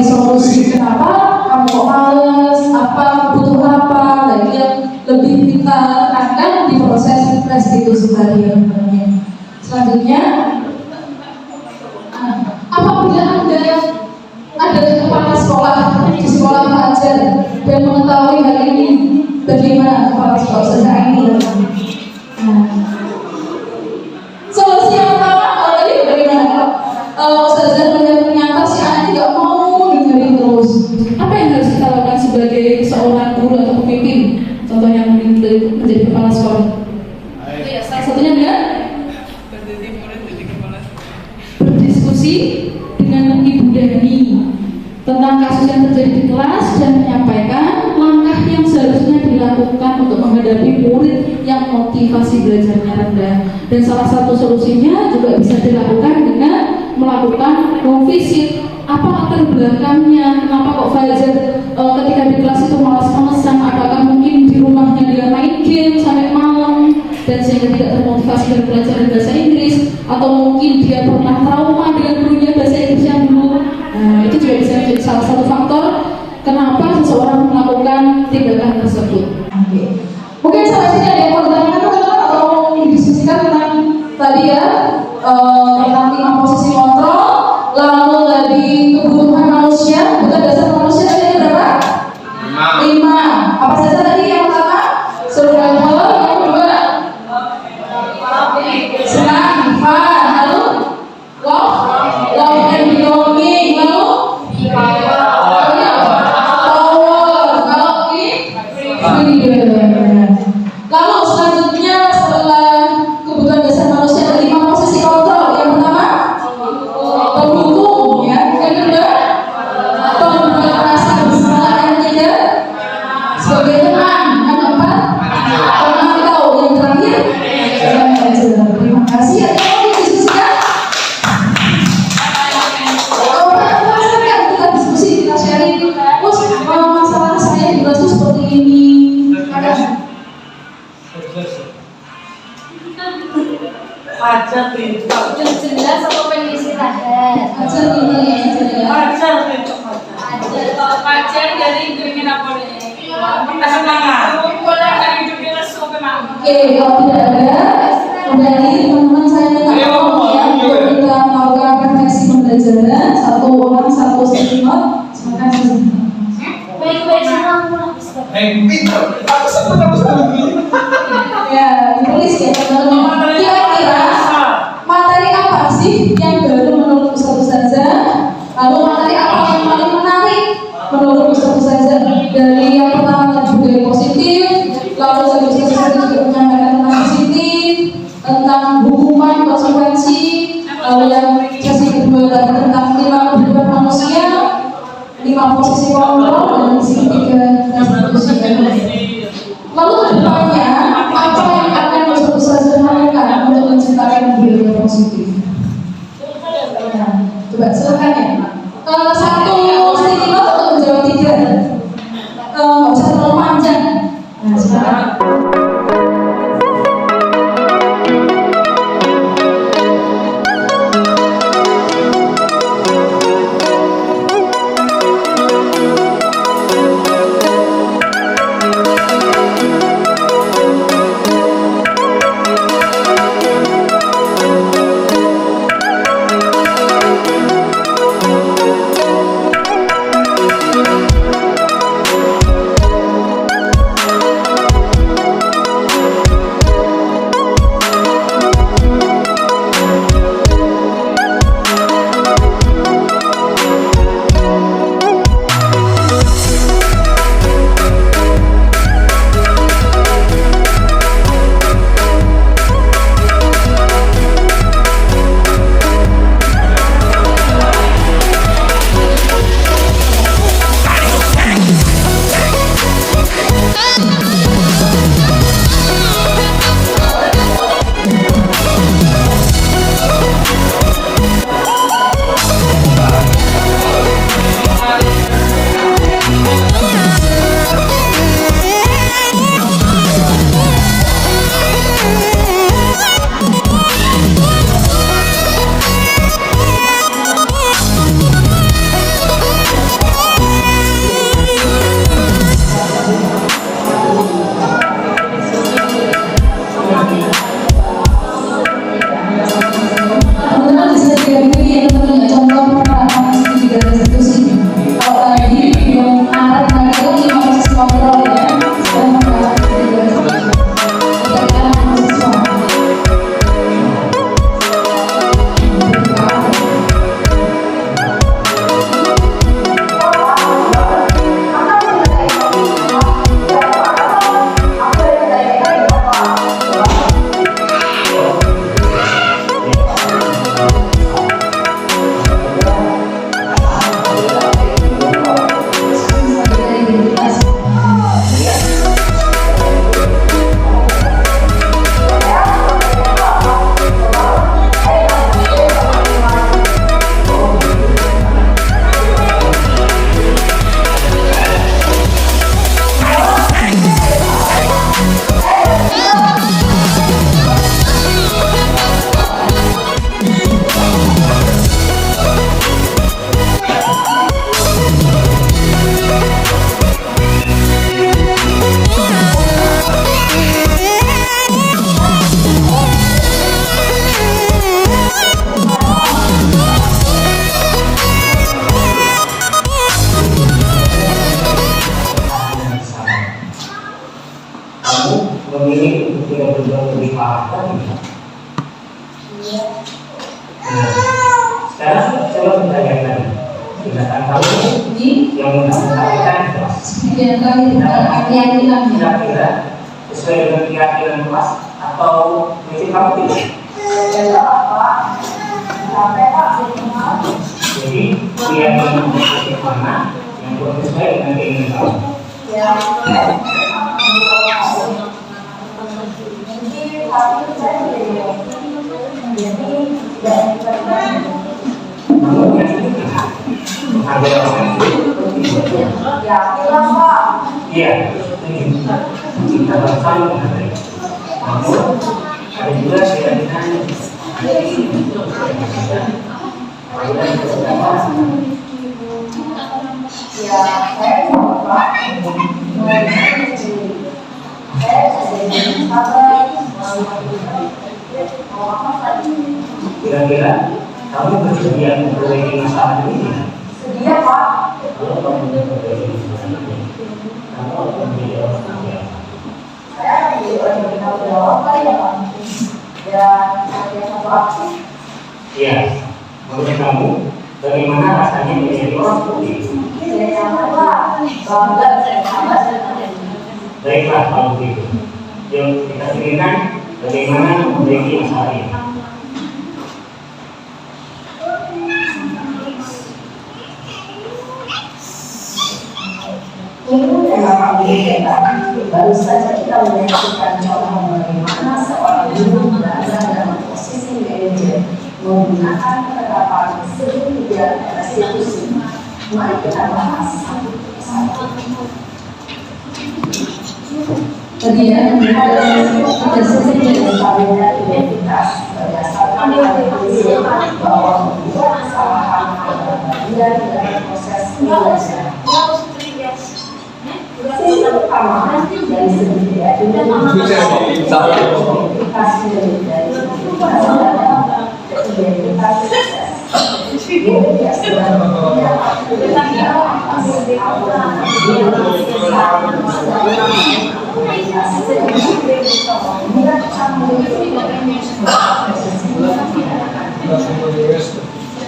solusi. Kenapa kamu kok males? Apa butuh apa? Lagi yang lebih kita tekankan di proses restitusi tadi ya. Selanjutnya, apabila ada kepala sekolah di sekolah pelajar dan mengetahui hal ini, bagaimana kepala sekolah selesai ini? Solusi yang pertama, tadi bagaimana? Ustazah melihat ternyata si anak tidak mau dengerin terus. Apa yang harus kita lakukan sebagai seorang guru atau pemimpin? Contohnya menjadi kepala sekolah. Salah satunya dengan berdiskusi dengan Ibu Dani tentang kasus yang terjadi di kelas dan menyampaikan langkah yang seharusnya dilakukan untuk menghadapi murid yang motivasi belajarnya rendah. Dan salah satu solusinya juga bisa dilakukan dengan melakukan home visit. Apa latar belakangnya? Kenapa kok Fajar ketika di kelas itu malas-malasan? Apakah mungkin di rumahnya dia main game sampai malam dan sehingga tidak termotivasi dengan pelajaran bahasa Inggris? Atau mungkin dia pernah trauma dengan gurunya bahasa Inggris yang dulu? Nah, itu juga bisa menjadi salah satu faktor kenapa seseorang melakukan tindakan tersebut. Mungkin sampai sini ada yang mau ditanyakan atau didiskusikan tentang tadi ya, tentang 5 posisi kontrol, lalu tadi kebutuhan manusia, kebutuhan dasar manusia tadi ada berapa? 5. Apa saja tadi yang pertama? Survival, yang kedua senang, fun, lalu love and belonging, lalu lalu selanjutnya setelah kebutuhan dasar manusia ada 5 posisi kontrol. Yang pertama pendukung ya, yang kedua pemberi rasa bersalah, yang ketiga sebagai teman, yang keempat pemantau, yang terakhir manajer. Terima kasih ya, mau didiskusikan? Kita diskusi, kita sharing. Terus masalah saya di kelas itu seperti ini. Pacar pintu. Jelas atau pengen istirahat? Pacar pintu ya, Pacar pintu. Kalau pacar dari ingin apa nih? Kesenangan. Boleh dari hidupnya langsung ke mana? Oke, kalau tidak ada, kembali teman-teman saya minta tolong ya untuk kita melakukan refleksi pembelajaran. 1 orang 1 statement. Terima kasih. Baik-baik senang. Pintar. Aku sebut Ya, ditulis ya teman-teman. Kira-kira materi apa sih yang baru menurut Ustazah? Lalu materi apa yang paling menarik menurut Ustazah? Dari yang pertama juga positif, lalu Ustazah juga menyampaikan tentang positif, tentang hukuman, konsekuensi, lalu yang sesi kedua tadi tentang 5 kehidupan manusia, 5 posisi kontrol, dan sesi ketiga restitusi. Lalu kedepannya apa yang akan Ustazah lakukan untuk menciptakan budaya positif? Nah, coba silakan ya. Satu statement untuk menjawab 3. Nggak usah terlalu panjang. Nah, silakan. Sekarang coba bertanya lagi. Tindakan kamu yang menghasilkan kelas. Sekian kali keyakinan. Kira-kira sesuai dengan keyakinan kelas atau prinsip kamu tidak? Jadi keyakinan prinsip mana yang sesuai dengan keinginan kamu? Namun yang itu tidak. Ada orang iya, kita saling menghargai. Namun ada juga keyakinan kira-kira kamu bersedia memperbaiki masalah ini? Sedia, Pak. Kalau kamu memperbaiki masalah ini, kamu akan menjadi orang yang Saya akan jadi orang yang bertanggung jawab kali ya, Pak. Dan saya satu aksi. iya. Menurut kamu, bagaimana rasanya menjadi orang seperti itu? Saya nyaman, Pak. Bangga, saya sahabat. Baiklah kalau begitu. Yuk kita pikirkan bagaimana memperbaiki masalah ini. Ini adalah kita. Baru saja kita menyaksikan contoh bagaimana seorang guru berada dalam posisi manajer menggunakan penerapan segitiga restitusi. Mari kita bahas satu persatu. Tadi ya, Ada sisi kabinet identitas berdasarkan prinsip bahwa membuat kesalahan adalah bagian dari proses belajar. Sisi pertama dari segi identitas dari identitas adalah identitas sukses. Identitas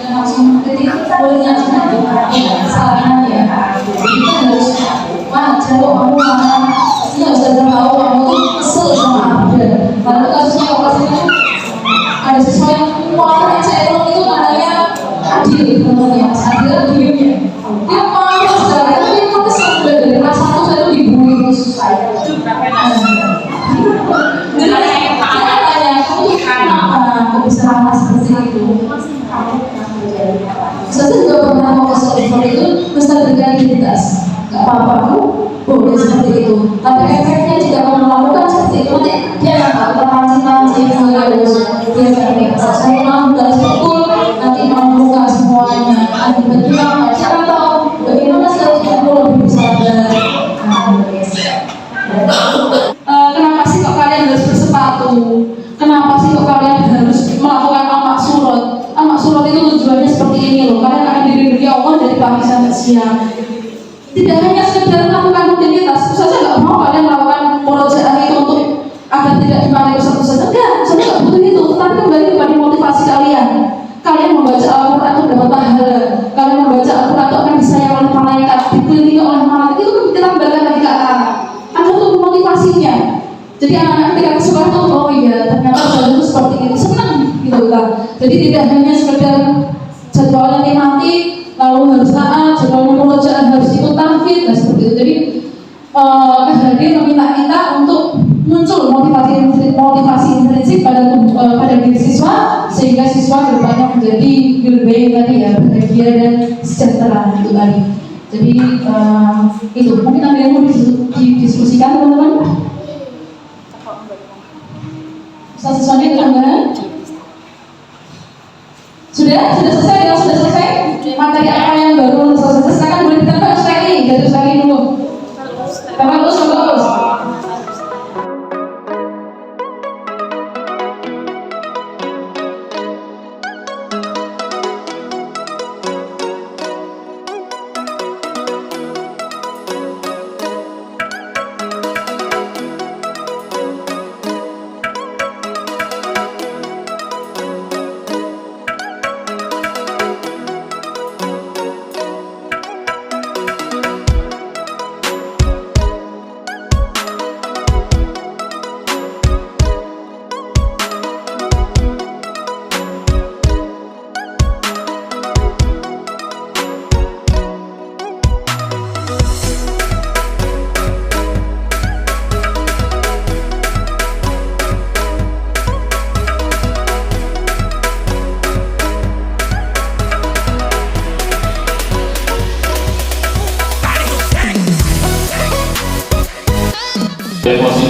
langsung jadi bolehnya kesalahan ya. Kita harus wajar kok kamu marah. Pastinya sudah tahu kamu tuh kesel sama Abdul. Padahal kasusnya lokasinya ada siswa yang marah yang itu namanya Adil, namanya Mas Adil diem ya. Dia marah sekali, tapi dia kesel dari kelas 1 saya tuh dibully terus. Jadi saya tanya, kamu kenapa kok bisa marah seperti itu? Saya juga pernah mau ke sekolah itu, mesti berikan identitas. Gak apa-apa, kamu boleh seperti itu. Tapi efeknya jika kamu melakukan seperti itu, nanti dia nggak tahu terpancing-pancing, dia nggak saya mau garis betul, nanti mau buka semuanya. Tiba-tiba dia kan tahu bagaimana seharusnya aku lebih bersabar. Kenapa sih kok kalian harus bersepatu? Kenapa sih kok kalian harus melakukan amak surut? Amak surut itu tujuannya seperti ini loh. Kalian akan dilindungi Allah dari pagi sampai siang. Tidak hanya sekedar melakukan rutinitas, saja nggak mau kalian melakukan murojaah itu untuk agar tidak dimarahi Ustaz. Enggak, saya nggak butuh itu. Tetapi kembali kepada motivasi kalian. Kalian membaca Al-Quran itu dapat pahala. Kalian membaca Al-Quran itu akan disayang oleh malaikat, dikelilingi oleh malaikat. Itu kan kita kembalikan lagi ke anak-anak. Ada untuk motivasinya. Jadi anak-anak ketika ke sekolah itu, oh iya ternyata Ustaz itu seperti itu, senang gitu kan. Jadi tidak hanya sekedar jadwalnya nikmati, lalu harus taat, jadwalnya murojaah harus ikut tahfidz, dan seperti itu. Jadi Kehadiran meminta kita untuk muncul motivasi intrinsik pada diri siswa, sehingga siswa kedepannya menjadi lebih baik tadi ya, bahagia dan sejahtera itu tadi. Jadi itu mungkin ada yang mau didiskusikan teman-teman. Siswanya enggak? Sudah selesai ya, sudah selesai. Materi apa yang baru selesai? Silakan boleh ditambah sekali, jatuh sekali dulu. Bagus.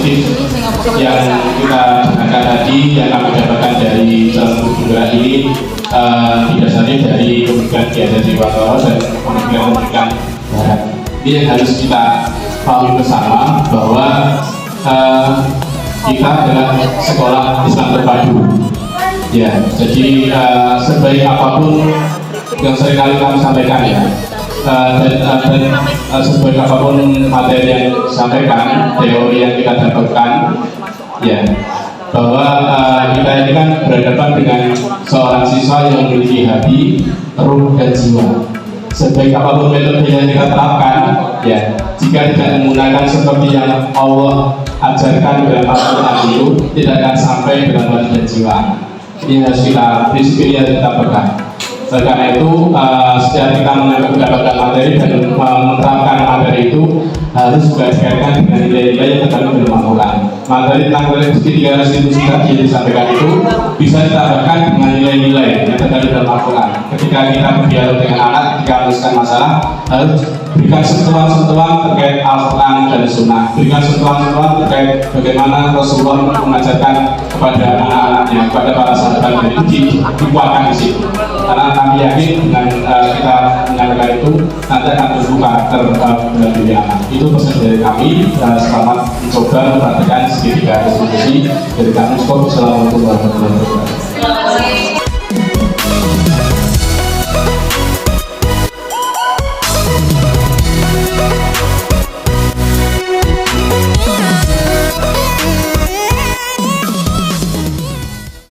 positif yang kita dengarkan tadi, yang kami dapatkan dari dalam kunjungan ini, didasari dari Kementerian Giat Jiwantoro dan Kementerian Barat. Ini yang harus kita pahami bersama bahwa kita adalah sekolah Islam terpadu. Ya, jadi sebaik apapun yang seringkali kami sampaikan ya, dan sebaik apapun materi yang disampaikan, teori yang kita dapatkan, ya, bahwa kita ini kan berhadapan dengan seorang siswa yang memiliki hati, ruh, dan jiwa. Sebaik apapun metode yang kita terapkan, ya, jika tidak menggunakan seperti yang Allah ajarkan dalam Al-Quran itu, tidak akan sampai dalam hati dan jiwa. Ini harus prinsip ini harus kita pegang. Karena itu, setiap kita mendapatkan materi dan menerapkan materi itu harus juga dikaitkan dengan nilai-nilai yang terkandung dalam Al-Quran. Materi tentang tiga restitusi tadi yang disampaikan itu bisa ditambahkan dengan nilai-nilai yang terkandung dalam Al-Quran. Ketika kita berdialog dengan anak, ketika menuliskan masalah, harus berikan sentuhan-sentuhan terkait Al-Quran dan Sunnah. Berikan sentuhan-sentuhan terkait bagaimana Rasulullah mengajarkan kepada anak-anaknya, kepada para sahabat, dan itu dikuatkan di situ. Karena kami yakin dengan kita menyampaikan itu nanti akan terbuka terhadap diri anak. Itu pesan dari kami. Selamat mencoba mempraktikkan segitiga restitusi dari kami. Assalamualaikum warahmatullahi wabarakatuh.